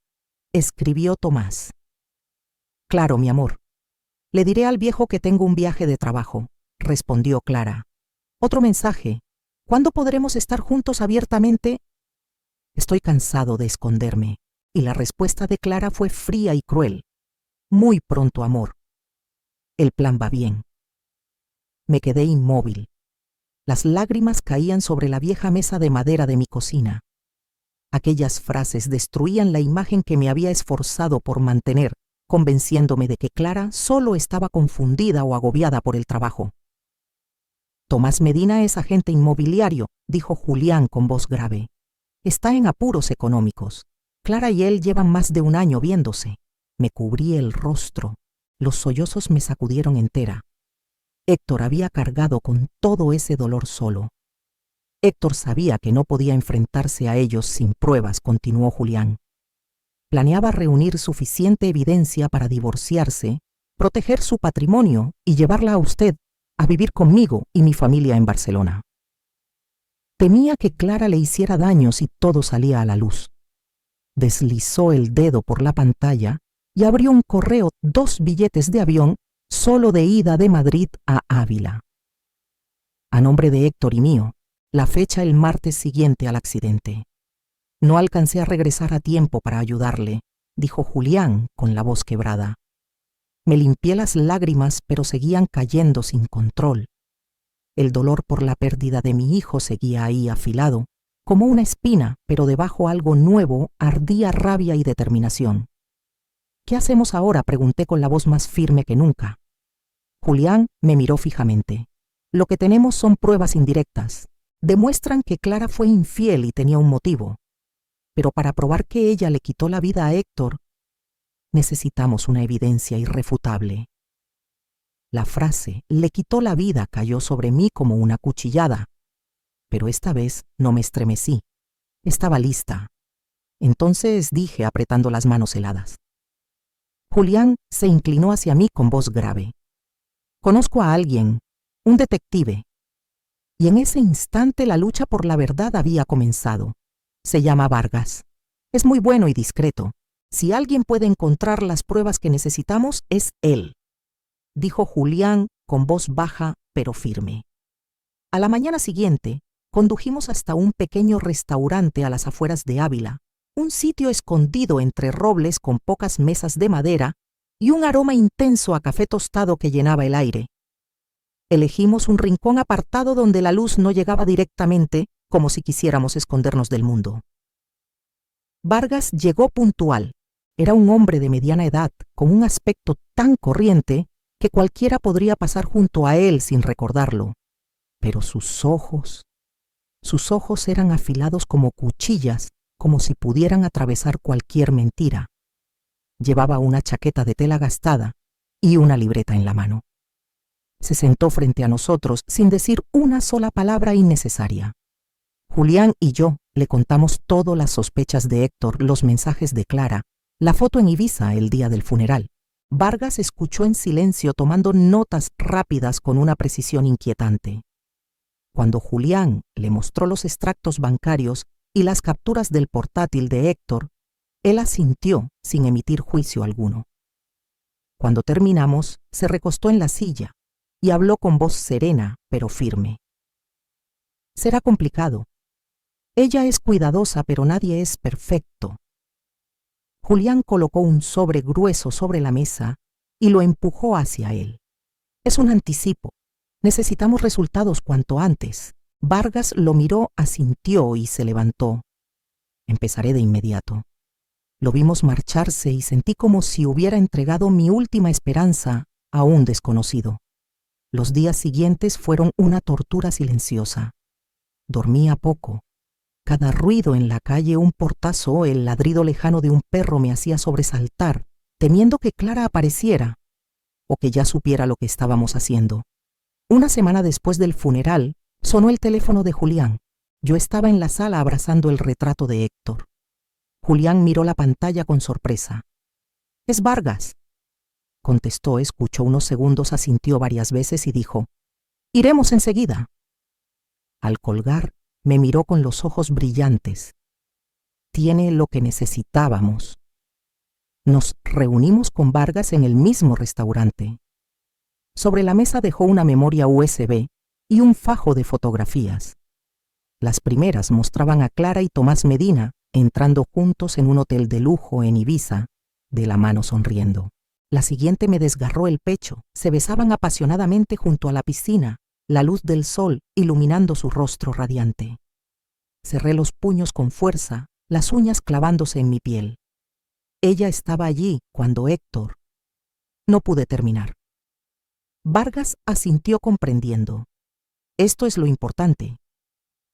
Escribió Tomás. Claro, mi amor. Le diré al viejo que tengo un viaje de trabajo, respondió Clara. Otro mensaje. ¿Cuándo podremos estar juntos abiertamente? Estoy cansado de esconderme. Y la respuesta de Clara fue fría y cruel. Muy pronto, amor. El plan va bien. Me quedé inmóvil. Las lágrimas caían sobre la vieja mesa de madera de mi cocina. Aquellas frases destruían la imagen que me había esforzado por mantener, convenciéndome de que Clara solo estaba confundida o agobiada por el trabajo. Tomás Medina es agente inmobiliario, dijo Julián con voz grave. Está en apuros económicos. Clara y él llevan más de un año viéndose. Me cubrí el rostro. Los sollozos me sacudieron entera. Héctor había cargado con todo ese dolor solo. Héctor sabía que no podía enfrentarse a ellos sin pruebas, continuó Julián. Planeaba reunir suficiente evidencia para divorciarse, proteger su patrimonio y llevarla a usted a vivir conmigo y mi familia en Barcelona. Temía que Clara le hiciera daño si todo salía a la luz. Deslizó el dedo por la pantalla y abrió un correo, 2 billetes de avión, solo de ida de Madrid a Ávila. A nombre de Héctor y mío, la fecha el martes siguiente al accidente. No alcancé a regresar a tiempo para ayudarle, dijo Julián con la voz quebrada. Me limpié las lágrimas, pero seguían cayendo sin control. El dolor por la pérdida de mi hijo seguía ahí afilado, como una espina, pero debajo algo nuevo ardía rabia y determinación. ¿Qué hacemos ahora?, pregunté con la voz más firme que nunca. Julián me miró fijamente. Lo que tenemos son pruebas indirectas. Demuestran que Clara fue infiel y tenía un motivo. Pero para probar que ella le quitó la vida a Héctor, necesitamos una evidencia irrefutable. La frase «le quitó la vida» cayó sobre mí como una cuchillada. Pero esta vez no me estremecí. Estaba lista. Entonces dije, apretando las manos heladas. Julián se inclinó hacia mí con voz grave. Conozco a alguien, un detective. Y en ese instante la lucha por la verdad había comenzado. Se llama Vargas. Es muy bueno y discreto. Si alguien puede encontrar las pruebas que necesitamos, es él, dijo Julián con voz baja pero firme. A la mañana siguiente, condujimos hasta un pequeño restaurante a las afueras de Ávila, un sitio escondido entre robles con pocas mesas de madera y un aroma intenso a café tostado que llenaba el aire. Elegimos un rincón apartado donde la luz no llegaba directamente, como si quisiéramos escondernos del mundo. Vargas llegó puntual. Era un hombre de mediana edad, con un aspecto tan corriente que cualquiera podría pasar junto a él sin recordarlo. Pero sus ojos eran afilados como cuchillas, como si pudieran atravesar cualquier mentira. Llevaba una chaqueta de tela gastada y una libreta en la mano. Se sentó frente a nosotros sin decir una sola palabra innecesaria. Julián y yo le contamos todo, las sospechas de Héctor, los mensajes de Clara, la foto en Ibiza el día del funeral. Vargas escuchó en silencio, tomando notas rápidas con una precisión inquietante. Cuando Julián le mostró los extractos bancarios y las capturas del portátil de Héctor, él asintió sin emitir juicio alguno. Cuando terminamos, se recostó en la silla y habló con voz serena pero firme. Será complicado. Ella es cuidadosa, pero nadie es perfecto. Julián colocó un sobre grueso sobre la mesa y lo empujó hacia él. Es un anticipo. Necesitamos resultados cuanto antes. Vargas lo miró, asintió y se levantó. Empezaré de inmediato. Lo vimos marcharse y sentí como si hubiera entregado mi última esperanza a un desconocido. Los días siguientes fueron una tortura silenciosa. Dormía poco. Cada ruido en la calle, un portazo o el ladrido lejano de un perro me hacía sobresaltar, temiendo que Clara apareciera o que ya supiera lo que estábamos haciendo. Una semana después del funeral, sonó el teléfono de Julián. Yo estaba en la sala abrazando el retrato de Héctor. Julián miró la pantalla con sorpresa. «Es Vargas», contestó, escuchó unos segundos, asintió varias veces y dijo: «Iremos enseguida». Al colgar, me miró con los ojos brillantes. «Tiene lo que necesitábamos». Nos reunimos con Vargas en el mismo restaurante. Sobre la mesa dejó una memoria USB y un fajo de fotografías. Las primeras mostraban a Clara y Tomás Medina entrando juntos en un hotel de lujo en Ibiza, de la mano sonriendo. La siguiente me desgarró el pecho. Se besaban apasionadamente junto a la piscina, la luz del sol iluminando su rostro radiante. Cerré los puños con fuerza, las uñas clavándose en mi piel. Ella estaba allí cuando Héctor... No pude terminar. Vargas asintió comprendiendo. «Esto es lo importante»,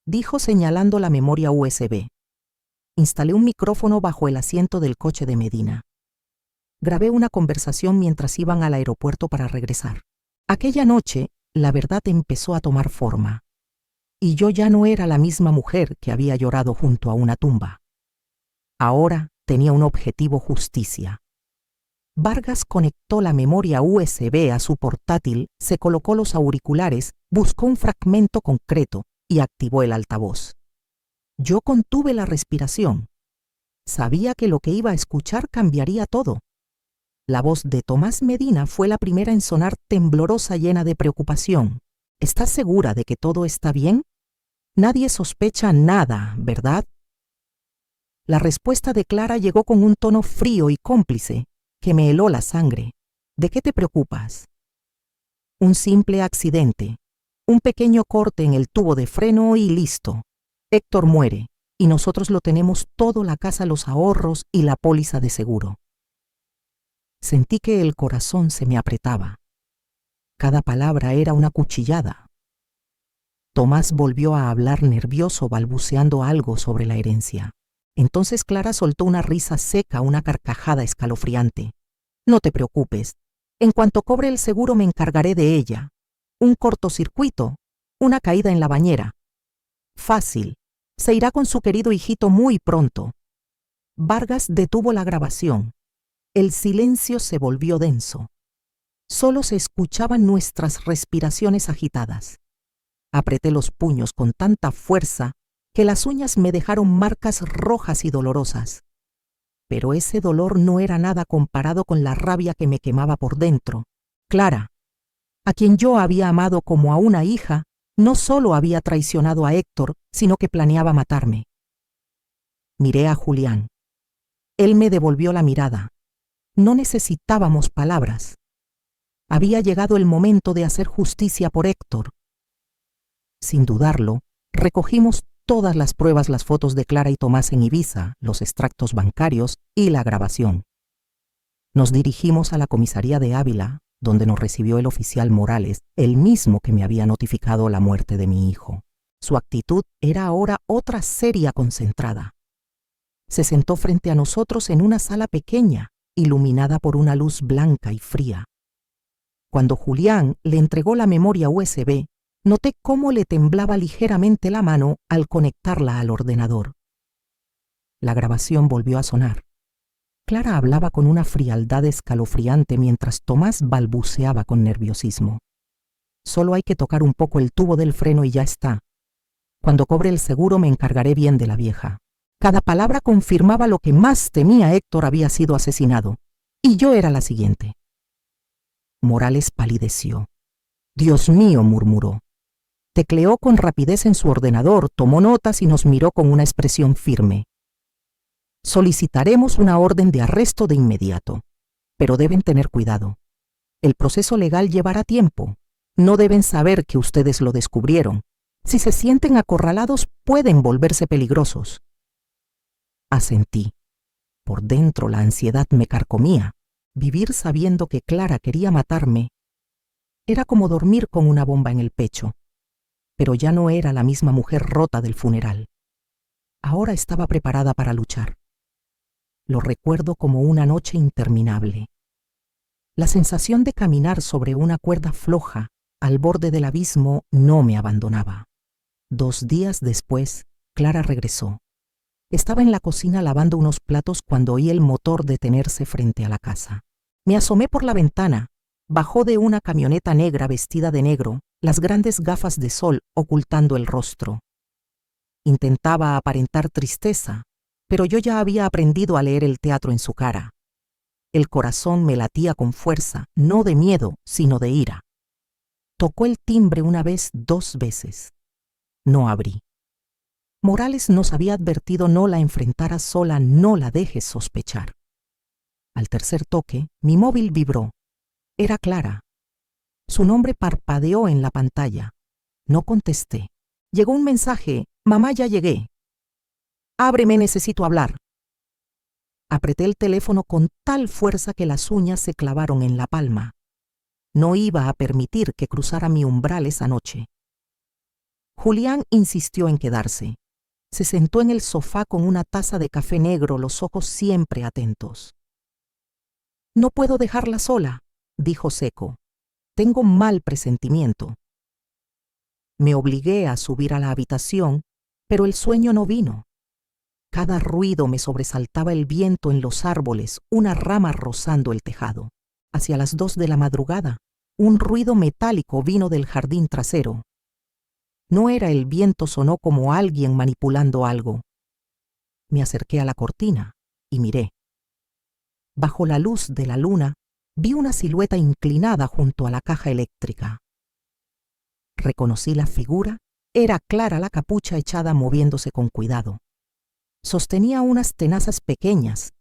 dijo señalando la memoria USB. Instalé un micrófono bajo el asiento del coche de Medina. Grabé una conversación mientras iban al aeropuerto para regresar. Aquella noche, la verdad empezó a tomar forma. Y yo ya no era la misma mujer que había llorado junto a una tumba. Ahora tenía un objetivo: justicia. Vargas conectó la memoria USB a su portátil, se colocó los auriculares, buscó un fragmento concreto y activó el altavoz. Yo contuve la respiración. Sabía que lo que iba a escuchar cambiaría todo. La voz de Tomás Medina fue la primera en sonar, temblorosa, llena de preocupación. «¿Estás segura de que todo está bien? Nadie sospecha nada, ¿verdad?» La respuesta de Clara llegó con un tono frío y cómplice que me heló la sangre. «¿De qué te preocupas?» «Un simple accidente, un pequeño corte en el tubo de freno y listo. Héctor muere y nosotros lo tenemos todo: la casa, los ahorros y la póliza de seguro». Sentí que el corazón se me apretaba. Cada palabra era una cuchillada. Tomás volvió a hablar nervioso, balbuceando algo sobre la herencia. Entonces Clara soltó una risa seca, una carcajada escalofriante. «No te preocupes. En cuanto cobre el seguro me encargaré de ella. Un cortocircuito, una caída en la bañera. Fácil. Se irá con su querido hijito muy pronto». Vargas detuvo la grabación. El silencio se volvió denso. Solo se escuchaban nuestras respiraciones agitadas. Apreté los puños con tanta fuerza que las uñas me dejaron marcas rojas y dolorosas. Pero ese dolor no era nada comparado con la rabia que me quemaba por dentro. Clara, a quien yo había amado como a una hija, no solo había traicionado a Héctor, sino que planeaba matarme. Miré a Julián. Él me devolvió la mirada. No necesitábamos palabras. Había llegado el momento de hacer justicia por Héctor. Sin dudarlo, recogimos todas las pruebas: las fotos de Clara y Tomás en Ibiza, los extractos bancarios y la grabación. Nos dirigimos a la comisaría de Ávila, donde nos recibió el oficial Morales, el mismo que me había notificado la muerte de mi hijo. Su actitud era ahora otra, seria, concentrada. Se sentó frente a nosotros en una sala pequeña, iluminada por una luz blanca y fría. Cuando Julián le entregó la memoria USB, noté cómo le temblaba ligeramente la mano al conectarla al ordenador. La grabación volvió a sonar. Clara hablaba con una frialdad escalofriante mientras Tomás balbuceaba con nerviosismo. «Solo hay que tocar un poco el tubo del freno y ya está. Cuando cobre el seguro me encargaré bien de la vieja». Cada palabra confirmaba lo que más temía: Héctor había sido asesinado. Y yo era la siguiente. Morales palideció. «Dios mío», murmuró. Tecleó con rapidez en su ordenador, tomó notas y nos miró con una expresión firme. «Solicitaremos una orden de arresto de inmediato, pero deben tener cuidado. El proceso legal llevará tiempo. No deben saber que ustedes lo descubrieron. Si se sienten acorralados, pueden volverse peligrosos». Asentí. Por dentro la ansiedad me carcomía. Vivir sabiendo que Clara quería matarme era como dormir con una bomba en el pecho. Pero ya no era la misma mujer rota del funeral. Ahora estaba preparada para luchar. Lo recuerdo como una noche interminable. La sensación de caminar sobre una cuerda floja, al borde del abismo, no me abandonaba. 2 días después, Clara regresó. Estaba en la cocina lavando unos platos cuando oí el motor detenerse frente a la casa. Me asomé por la ventana. Bajó de una camioneta negra vestida de negro, las grandes gafas de sol ocultando el rostro. Intentaba aparentar tristeza, pero yo ya había aprendido a leer el teatro en su cara. El corazón me latía con fuerza, no de miedo, sino de ira. Tocó el timbre una vez, 2 veces. No abrí. Morales nos había advertido: no la enfrentaras sola, no la dejes sospechar. Al tercer toque, mi móvil vibró. Era Clara. Su nombre parpadeó en la pantalla. No contesté. Llegó un mensaje: mamá, ya llegué. Ábreme, necesito hablar. Apreté el teléfono con tal fuerza que las uñas se clavaron en la palma. No iba a permitir que cruzara mi umbral esa noche. Julián insistió en quedarse. Se sentó en el sofá con una taza de café negro, los ojos siempre atentos. No puedo dejarla sola, dijo seco. Tengo mal presentimiento. Me obligué a subir a la habitación, pero el sueño no vino. Cada ruido me sobresaltaba: el viento en los árboles, una rama rozando el tejado. Hacia las 2 de la madrugada, un ruido metálico vino del jardín trasero. No era el viento, sonó como alguien manipulando algo. Me acerqué a la cortina y miré. Bajo la luz de la luna, vi una silueta inclinada junto a la caja eléctrica. Reconocí la figura. Era Clara, la capucha echada, moviéndose con cuidado. Sostenía unas tenazas pequeñas.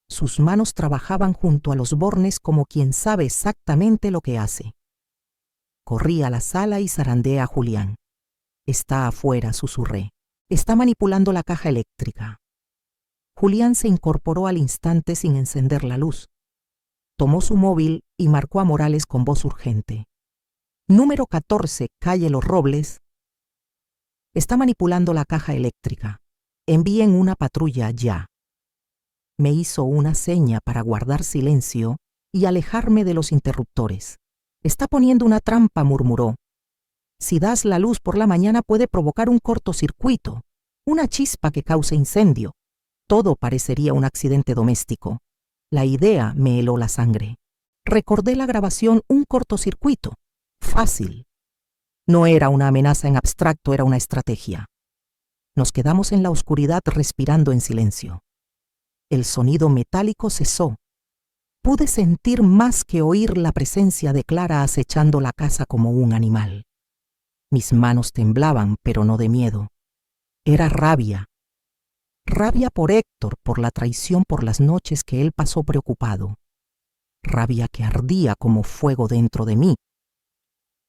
Sus manos trabajaban junto a los bornes como quien sabe exactamente lo que hace. Corrí a la sala y zarandeé a Julián. Está afuera, susurré. Está manipulando la caja eléctrica. Julián se incorporó al instante sin encender la luz. Tomó su móvil y marcó a Morales con voz urgente. Número 14, calle Los Robles. Está manipulando la caja eléctrica. Envíen una patrulla ya. Me hizo una seña para guardar silencio y alejarme de los interruptores. Está poniendo una trampa, murmuró. Si das la luz por la mañana puede provocar un cortocircuito, una chispa que cause incendio. Todo parecería un accidente doméstico. La idea me heló la sangre. Recordé la grabación: un cortocircuito. Fácil. No era una amenaza en abstracto, era una estrategia. Nos quedamos en la oscuridad respirando en silencio. El sonido metálico cesó. Pude sentir más que oír la presencia de Clara acechando la casa como un animal. Mis manos temblaban, pero no de miedo. Era rabia. Rabia por Héctor, por la traición, por las noches que él pasó preocupado. Rabia que ardía como fuego dentro de mí.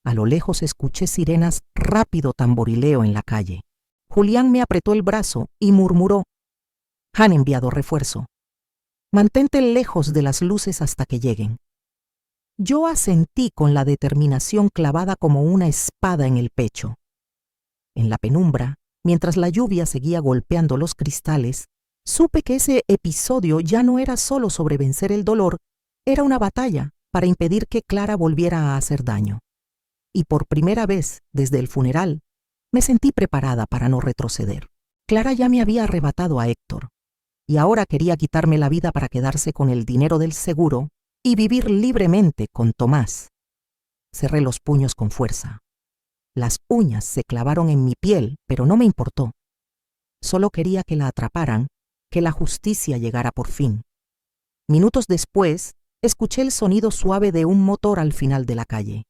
A lo lejos escuché sirenas, rápido tamborileo en la calle. Julián me apretó el brazo y murmuró: han enviado refuerzo. Mantente lejos de las luces hasta que lleguen. Yo asentí con la determinación clavada como una espada en el pecho. En la penumbra, mientras la lluvia seguía golpeando los cristales, supe que ese episodio ya no era solo sobre vencer el dolor, era una batalla para impedir que Clara volviera a hacer daño. Y por primera vez, desde el funeral, me sentí preparada para no retroceder. Clara ya me había arrebatado a Héctor, y ahora quería quitarme la vida para quedarse con el dinero del seguro y vivir libremente con Tomás. Cerré los puños con fuerza. Las uñas se clavaron en mi piel, pero no me importó. Solo quería que la atraparan, que la justicia llegara por fin. Minutos después, escuché el sonido suave de un motor al final de la calle.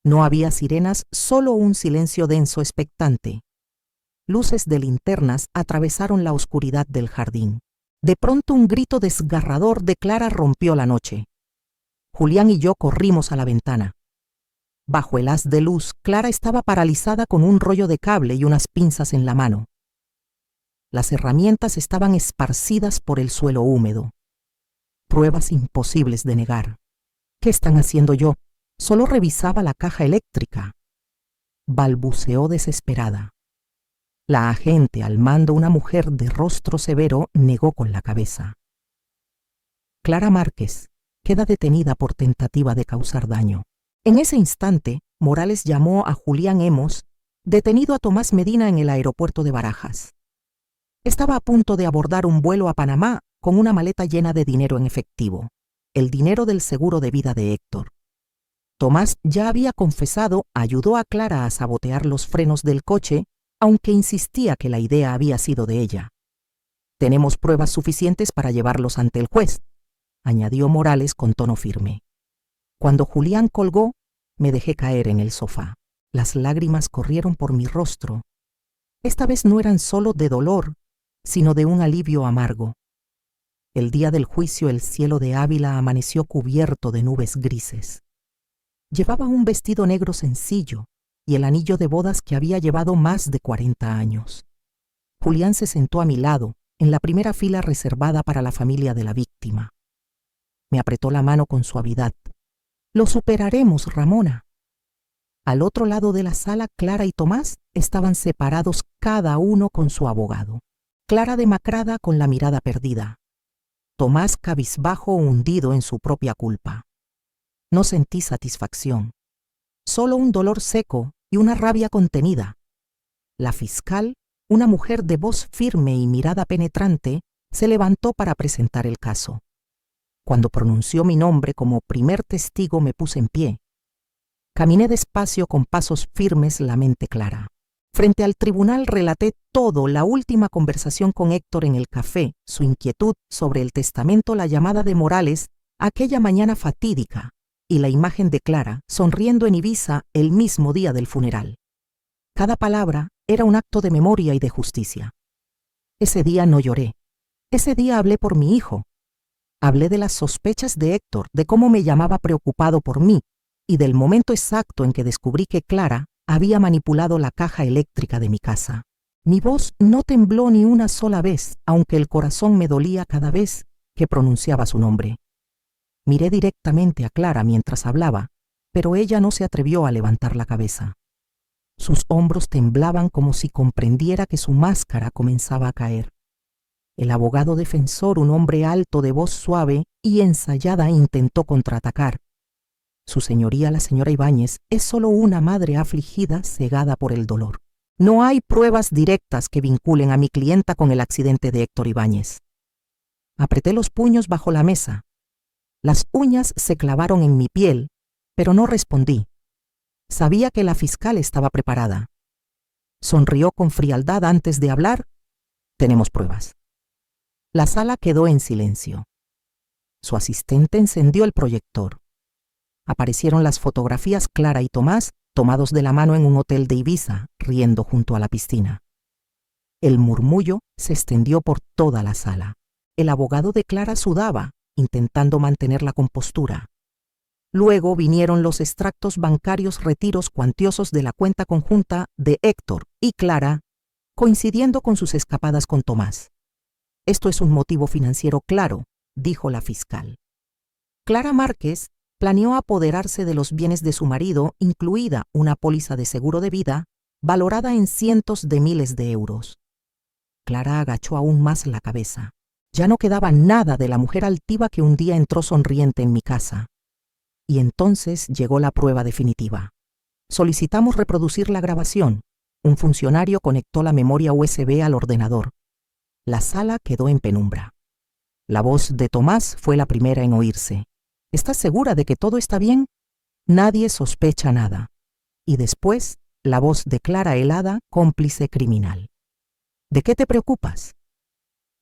No había sirenas, solo un silencio denso expectante. Luces de linternas atravesaron la oscuridad del jardín. De pronto un grito desgarrador de Clara rompió la noche. Julián y yo corrimos a la ventana. Bajo el haz de luz, Clara estaba paralizada con un rollo de cable y unas pinzas en la mano. Las herramientas estaban esparcidas por el suelo húmedo. Pruebas imposibles de negar. ¿Qué están haciendo yo? Solo revisaba la caja eléctrica. Balbuceó desesperada. La agente, al mando una mujer de rostro severo, negó con la cabeza. Clara Márquez queda detenida por tentativa de causar daño. En ese instante, Morales llamó a Julián Hemos, detenido a Tomás Medina en el aeropuerto de Barajas. Estaba a punto de abordar un vuelo a Panamá con una maleta llena de dinero en efectivo, el dinero del seguro de vida de Héctor. Tomás ya había confesado, ayudó a Clara a sabotear los frenos del coche, aunque insistía que la idea había sido de ella. «Tenemos pruebas suficientes para llevarlos ante el juez», añadió Morales con tono firme. Cuando Julián colgó, me dejé caer en el sofá. Las lágrimas corrieron por mi rostro. Esta vez no eran solo de dolor, sino de un alivio amargo. El día del juicio el cielo de Ávila amaneció cubierto de nubes grises. Llevaba un vestido negro sencillo y el anillo de bodas que había llevado más de 40 años. Julián se sentó a mi lado, en la primera fila reservada para la familia de la víctima. Me apretó la mano con suavidad. «Lo superaremos, Ramona». Al otro lado de la sala, Clara y Tomás estaban separados cada uno con su abogado. Clara demacrada con la mirada perdida. Tomás cabizbajo, hundido en su propia culpa. No sentí satisfacción, solo un dolor seco y una rabia contenida. La fiscal, una mujer de voz firme y mirada penetrante, se levantó para presentar el caso. Cuando pronunció mi nombre como primer testigo me puse en pie. Caminé despacio con pasos firmes, la mente clara. Frente al tribunal relaté todo, la última conversación con Héctor en el café, su inquietud sobre el testamento, la llamada de Morales, aquella mañana fatídica, y la imagen de Clara sonriendo en Ibiza el mismo día del funeral. Cada palabra era un acto de memoria y de justicia. Ese día no lloré. Ese día hablé por mi hijo. Hablé de las sospechas de Héctor, de cómo me llamaba preocupado por mí, y del momento exacto en que descubrí que Clara había manipulado la caja eléctrica de mi casa. Mi voz no tembló ni una sola vez, aunque el corazón me dolía cada vez que pronunciaba su nombre. Miré directamente a Clara mientras hablaba, pero ella no se atrevió a levantar la cabeza. Sus hombros temblaban como si comprendiera que su máscara comenzaba a caer. El abogado defensor, un hombre alto de voz suave y ensayada, intentó contraatacar. Su señoría, la señora Ibáñez, es solo una madre afligida, cegada por el dolor. No hay pruebas directas que vinculen a mi clienta con el accidente de Héctor Ibáñez. Apreté los puños bajo la mesa. Las uñas se clavaron en mi piel, pero no respondí. Sabía que la fiscal estaba preparada. Sonrió con frialdad antes de hablar. «Tenemos pruebas». La sala quedó en silencio. Su asistente encendió el proyector. Aparecieron las fotografías Clara y Tomás, tomados de la mano en un hotel de Ibiza, riendo junto a la piscina. El murmullo se extendió por toda la sala. El abogado de Clara sudaba, intentando mantener la compostura. Luego vinieron los extractos bancarios, retiros cuantiosos de la cuenta conjunta de Héctor y Clara, coincidiendo con sus escapadas con Tomás. «Esto es un motivo financiero claro», dijo la fiscal. Clara Márquez planeó apoderarse de los bienes de su marido, incluida una póliza de seguro de vida, valorada en cientos de miles de euros. Clara agachó aún más la cabeza. Ya no quedaba nada de la mujer altiva que un día entró sonriente en mi casa. Y entonces llegó la prueba definitiva. Solicitamos reproducir la grabación. Un funcionario conectó la memoria USB al ordenador. La sala quedó en penumbra. La voz de Tomás fue la primera en oírse. «¿Estás segura de que todo está bien? Nadie sospecha nada». Y después, la voz de Clara helada, cómplice criminal. «¿De qué te preocupas?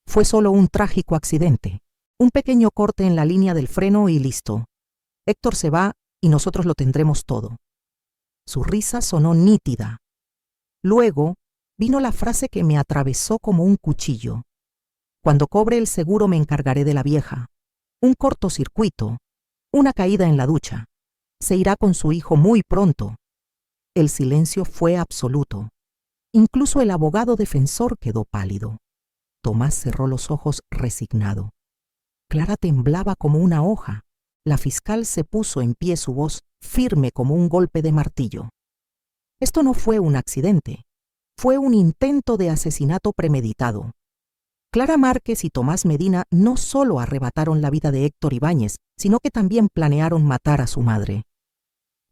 Fue solo un trágico accidente, un pequeño corte en la línea del freno y listo. Héctor se va y nosotros lo tendremos todo». Su risa sonó nítida. Luego vino la frase que me atravesó como un cuchillo. «Cuando cobre el seguro me encargaré de la vieja. Un cortocircuito, una caída en la ducha. Se irá con su hijo muy pronto». El silencio fue absoluto. Incluso el abogado defensor quedó pálido. Tomás cerró los ojos resignado. Clara temblaba como una hoja. La fiscal se puso en pie, su voz firme como un golpe de martillo. «Esto no fue un accidente. Fue un intento de asesinato premeditado. Clara Márquez y Tomás Medina no solo arrebataron la vida de Héctor Ibáñez, sino que también planearon matar a su madre.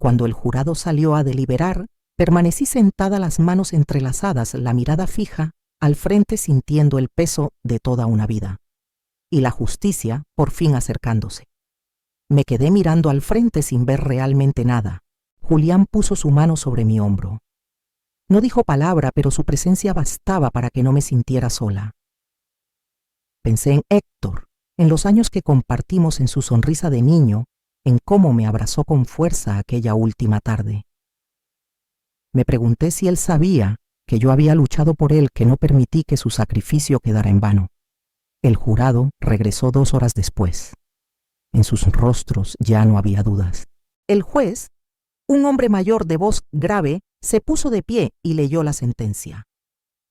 Cuando el jurado salió a deliberar, permanecí sentada, las manos entrelazadas, la mirada fija, al frente, sintiendo el peso de toda una vida. Y la justicia, por fin acercándose. Me quedé mirando al frente sin ver realmente nada. Julián puso su mano sobre mi hombro. No dijo palabra, pero su presencia bastaba para que no me sintiera sola. Pensé en Héctor, en los años que compartimos, en su sonrisa de niño, en cómo me abrazó con fuerza aquella última tarde. Me pregunté si él sabía que yo había luchado por él, que no permití que su sacrificio quedara en vano. El jurado regresó 2 horas después. En sus rostros ya no había dudas. El juez, un hombre mayor de voz grave, se puso de pie y leyó la sentencia.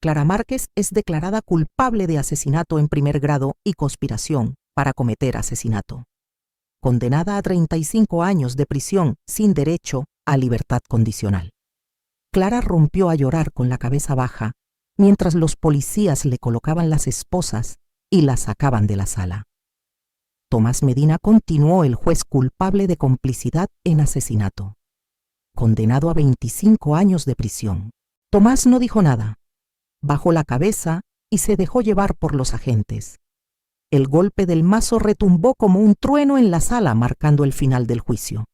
Clara Márquez es declarada culpable de asesinato en primer grado y conspiración para cometer asesinato. Condenada a 35 años de prisión sin derecho a libertad condicional. Clara rompió a llorar con la cabeza baja, mientras los policías le colocaban las esposas y la sacaban de la sala. Tomás Medina continuó, el juez, culpable de complicidad en asesinato. Condenado a 25 años de prisión. Tomás no dijo nada. Bajó la cabeza y se dejó llevar por los agentes. El golpe del mazo retumbó como un trueno en la sala, marcando el final del juicio.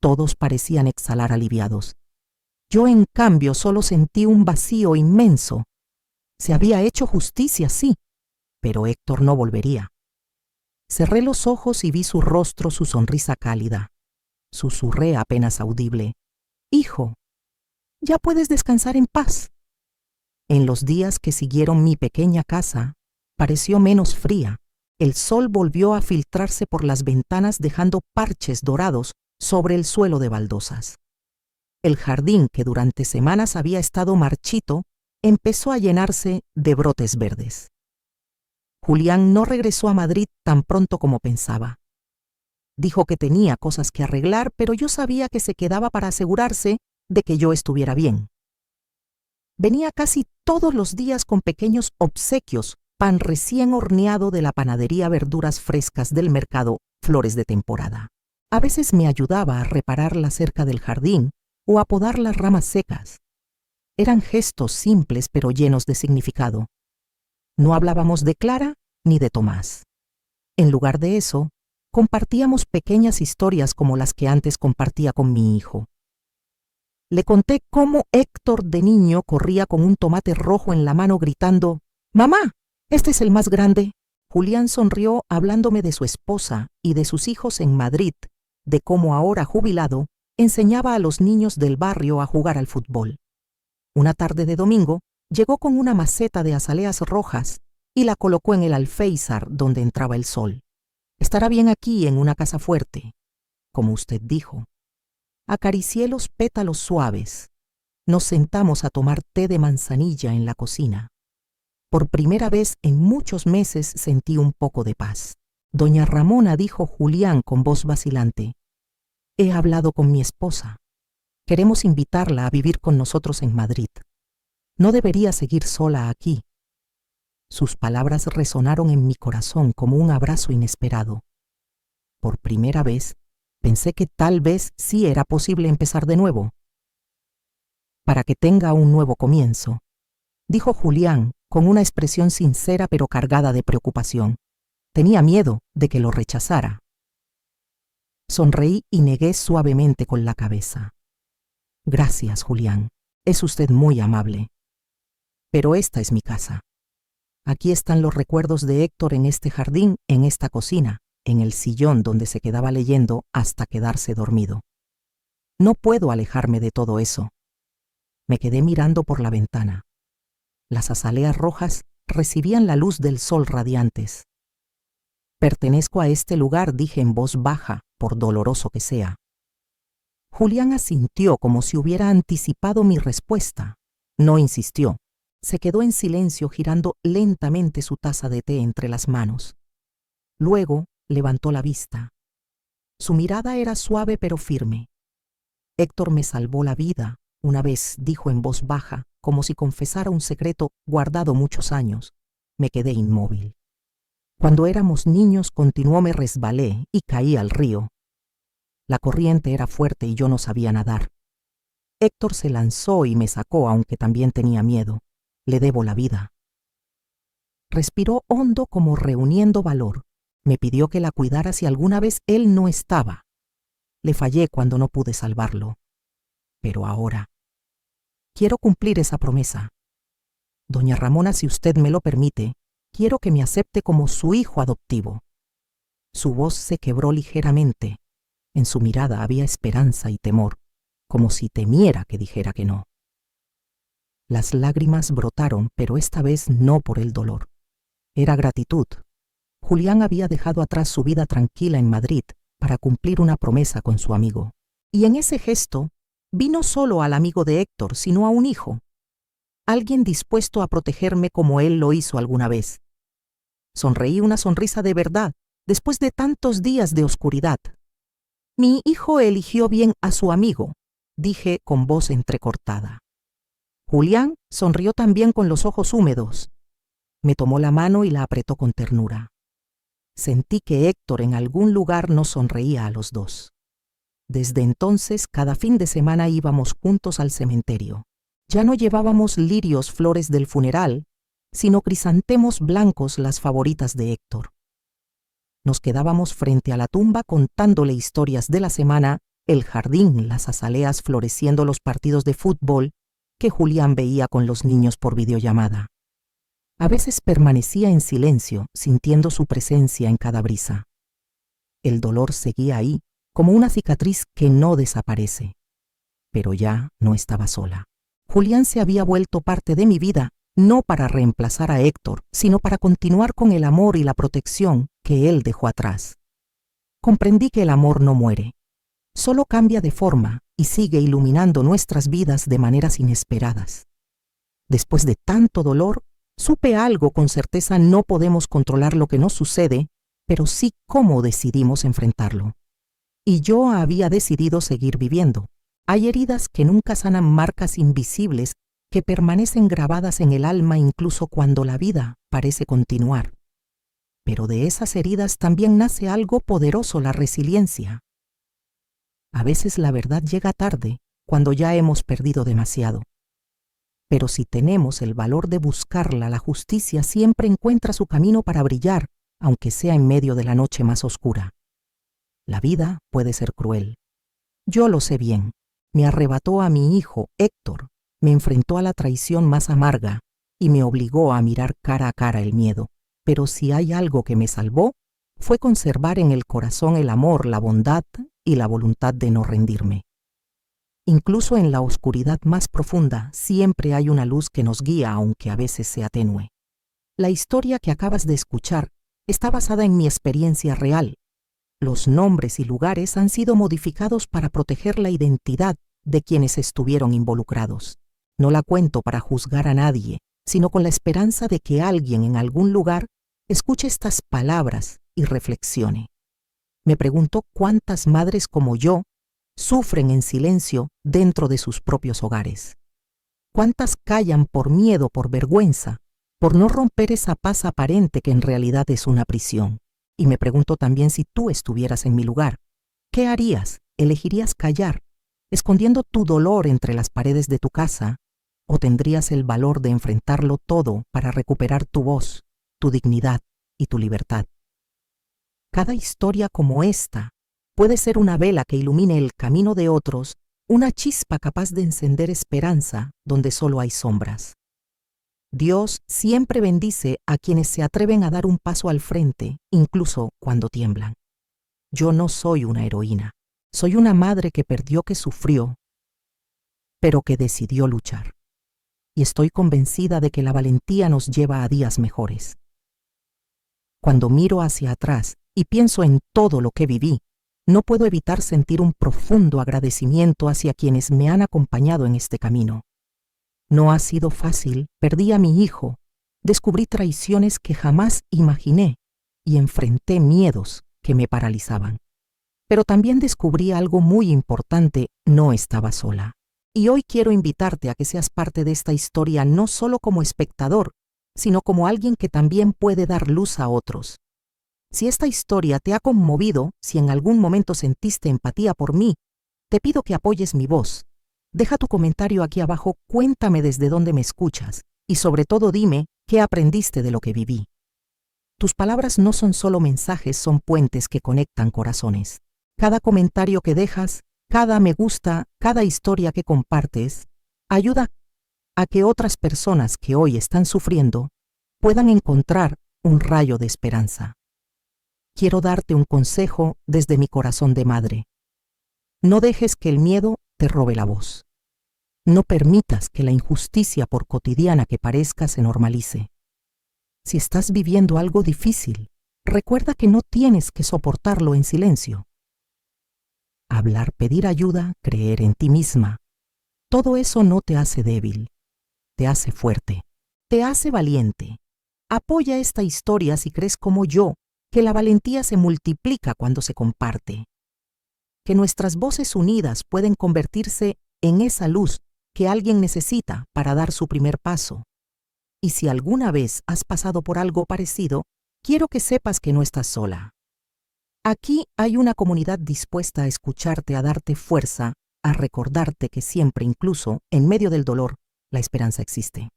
Todos parecían exhalar aliviados. Yo, en cambio, solo sentí un vacío inmenso. Se había hecho justicia, sí, pero Héctor no volvería. Cerré los ojos y vi su rostro, su sonrisa cálida. Susurré apenas audible: «Hijo, ya puedes descansar en paz». En los días que siguieron, mi pequeña casa pareció menos fría. El sol volvió a filtrarse por las ventanas, dejando parches dorados sobre el suelo de baldosas. El jardín, que durante semanas había estado marchito, empezó a llenarse de brotes verdes. Julián no regresó a Madrid tan pronto como pensaba. Dijo que tenía cosas que arreglar, pero yo sabía que se quedaba para asegurarse de que yo estuviera bien. Venía casi todos los días con pequeños obsequios: pan recién horneado de la panadería, verduras frescas del mercado, flores de temporada. A veces me ayudaba a reparar la cerca del jardín o a podar las ramas secas. Eran gestos simples pero llenos de significado. No hablábamos de Clara ni de Tomás. En lugar de eso, compartíamos pequeñas historias como las que antes compartía con mi hijo. Le conté cómo Héctor de niño corría con un tomate rojo en la mano gritando: «¡Mamá, este es el más grande!». Julián sonrió hablándome de su esposa y de sus hijos en Madrid, de cómo ahora jubilado enseñaba a los niños del barrio a jugar al fútbol. Una tarde de domingo llegó con una maceta de azaleas rojas y la colocó en el alféizar donde entraba el sol. «Estará bien aquí, en una casa fuerte, como usted dijo». Acaricié los pétalos suaves. Nos sentamos a tomar té de manzanilla en la cocina. Por primera vez en muchos meses sentí un poco de paz. «Doña Ramona», dijo Julián con voz vacilante, «he hablado con mi esposa. Queremos invitarla a vivir con nosotros en Madrid. No debería seguir sola aquí». Sus palabras resonaron en mi corazón como un abrazo inesperado. Por primera vez pensé que tal vez sí era posible empezar de nuevo. «Para que tenga un nuevo comienzo», dijo Julián con una expresión sincera pero cargada de preocupación. Tenía miedo de que lo rechazara. Sonreí y negué suavemente con la cabeza. «Gracias, Julián. Es usted muy amable. Pero esta es mi casa. Aquí están los recuerdos de Héctor, en este jardín, en esta cocina, en el sillón donde se quedaba leyendo hasta quedarse dormido. No puedo alejarme de todo eso». Me quedé mirando por la ventana. Las azaleas rojas recibían la luz del sol radiantes. «Pertenezco a este lugar», dije en voz baja, por doloroso que sea. Julián asintió como si hubiera anticipado mi respuesta. No insistió. Se quedó en silencio, girando lentamente su taza de té entre las manos. Luego levantó la vista. Su mirada era suave pero firme. «Héctor me salvó la vida una vez», dijo en voz baja, como si confesara un secreto guardado muchos años. Me quedé inmóvil. «Cuando éramos niños», continuó, «me resbalé y caí al río. La corriente era fuerte y yo no sabía nadar. Héctor se lanzó y me sacó, aunque también tenía miedo. Le debo la vida. Respiró hondo como reuniendo valor. Me pidió que la cuidara si alguna vez él no estaba. Le fallé cuando no pude salvarlo. Pero ahora quiero cumplir esa promesa. Doña Ramona, si usted me lo permite, quiero que me acepte como su hijo adoptivo. Su voz se quebró ligeramente. En su mirada había esperanza y temor, como si temiera que dijera que no. Las lágrimas brotaron, pero esta vez no por el dolor. Era gratitud. Julián había dejado atrás su vida tranquila en Madrid para cumplir una promesa con su amigo. Y en ese gesto vi no solo al amigo de Héctor, sino a un hijo. Alguien dispuesto a protegerme como él lo hizo alguna vez. Sonreí una sonrisa de verdad, después de tantos días de oscuridad. Mi hijo eligió bien a su amigo, dije con voz entrecortada. Julián sonrió también con los ojos húmedos. Me tomó la mano y la apretó con ternura. Sentí que Héctor en algún lugar nos sonreía a los dos. Desde entonces, cada fin de semana íbamos juntos al cementerio. Ya no llevábamos lirios, flores del funeral, sino crisantemos blancos, las favoritas de Héctor. Nos quedábamos frente a la tumba contándole historias de la semana, el jardín, las azaleas floreciendo, los partidos de fútbol que Julián veía con los niños por videollamada. A veces permanecía en silencio, sintiendo su presencia en cada brisa. El dolor seguía ahí, como una cicatriz que no desaparece. Pero ya no estaba sola. Julián se había vuelto parte de mi vida, no para reemplazar a Héctor, sino para continuar con el amor y la protección que él dejó atrás. Comprendí que el amor no muere, solo cambia de forma y sigue iluminando nuestras vidas de maneras inesperadas. Después de tanto dolor, supe algo con certeza: no podemos controlar lo que nos sucede, pero sí cómo decidimos enfrentarlo. Y yo había decidido seguir viviendo. Hay heridas que nunca sanan, marcas invisibles que permanecen grabadas en el alma incluso cuando la vida parece continuar. Pero de esas heridas también nace algo poderoso: la resiliencia. A veces la verdad llega tarde, cuando ya hemos perdido demasiado. Pero si tenemos el valor de buscarla, la justicia siempre encuentra su camino para brillar, aunque sea en medio de la noche más oscura. La vida puede ser cruel. Yo lo sé bien. Me arrebató a mi hijo, Héctor, me enfrentó a la traición más amarga y me obligó a mirar cara a cara el miedo. Pero si hay algo que me salvó, fue conservar en el corazón el amor, la bondad y la voluntad de no rendirme. Incluso en la oscuridad más profunda, siempre hay una luz que nos guía, aunque a veces sea tenue. La historia que acabas de escuchar está basada en mi experiencia real. Los nombres y lugares han sido modificados para proteger la identidad de quienes estuvieron involucrados. No la cuento para juzgar a nadie, sino con la esperanza de que alguien en algún lugar escuche estas palabras y reflexione. Me pregunto cuántas madres como yo sufren en silencio dentro de sus propios hogares. ¿Cuántas callan por miedo, por vergüenza, por no romper esa paz aparente que en realidad es una prisión? Y me pregunto también, si tú estuvieras en mi lugar, ¿qué harías? ¿Elegirías callar, escondiendo tu dolor entre las paredes de tu casa, o tendrías el valor de enfrentarlo todo para recuperar tu voz, tu dignidad y tu libertad? Cada historia como esta puede ser una vela que ilumine el camino de otros, una chispa capaz de encender esperanza donde solo hay sombras. Dios siempre bendice a quienes se atreven a dar un paso al frente, incluso cuando tiemblan. Yo no soy una heroína, soy una madre que perdió, que sufrió, pero que decidió luchar. Y estoy convencida de que la valentía nos lleva a días mejores. Cuando miro hacia atrás y pienso en todo lo que viví, no puedo evitar sentir un profundo agradecimiento hacia quienes me han acompañado en este camino. No ha sido fácil, perdí a mi hijo, descubrí traiciones que jamás imaginé y enfrenté miedos que me paralizaban. Pero también descubrí algo muy importante: no estaba sola. Y hoy quiero invitarte a que seas parte de esta historia, no solo como espectador, sino como alguien que también puede dar luz a otros. Si esta historia te ha conmovido, si en algún momento sentiste empatía por mí, te pido que apoyes mi voz. Deja tu comentario aquí abajo, cuéntame desde dónde me escuchas y sobre todo dime qué aprendiste de lo que viví. Tus palabras no son solo mensajes, son puentes que conectan corazones. Cada comentario que dejas, cada me gusta, cada historia que compartes, ayuda a que otras personas que hoy están sufriendo puedan encontrar un rayo de esperanza. Quiero darte un consejo desde mi corazón de madre. No dejes que el miedo te robe la voz. No permitas que la injusticia, por cotidiana que parezca, se normalice. Si estás viviendo algo difícil, recuerda que no tienes que soportarlo en silencio. Hablar, pedir ayuda, creer en ti misma, todo eso no te hace débil, te hace fuerte, te hace valiente. Apoya esta historia si crees como yo, que la valentía se multiplica cuando se comparte. Que nuestras voces unidas pueden convertirse en esa luz que alguien necesita para dar su primer paso. Y si alguna vez has pasado por algo parecido, quiero que sepas que no estás sola. Aquí hay una comunidad dispuesta a escucharte, a darte fuerza, a recordarte que siempre, incluso en medio del dolor, la esperanza existe.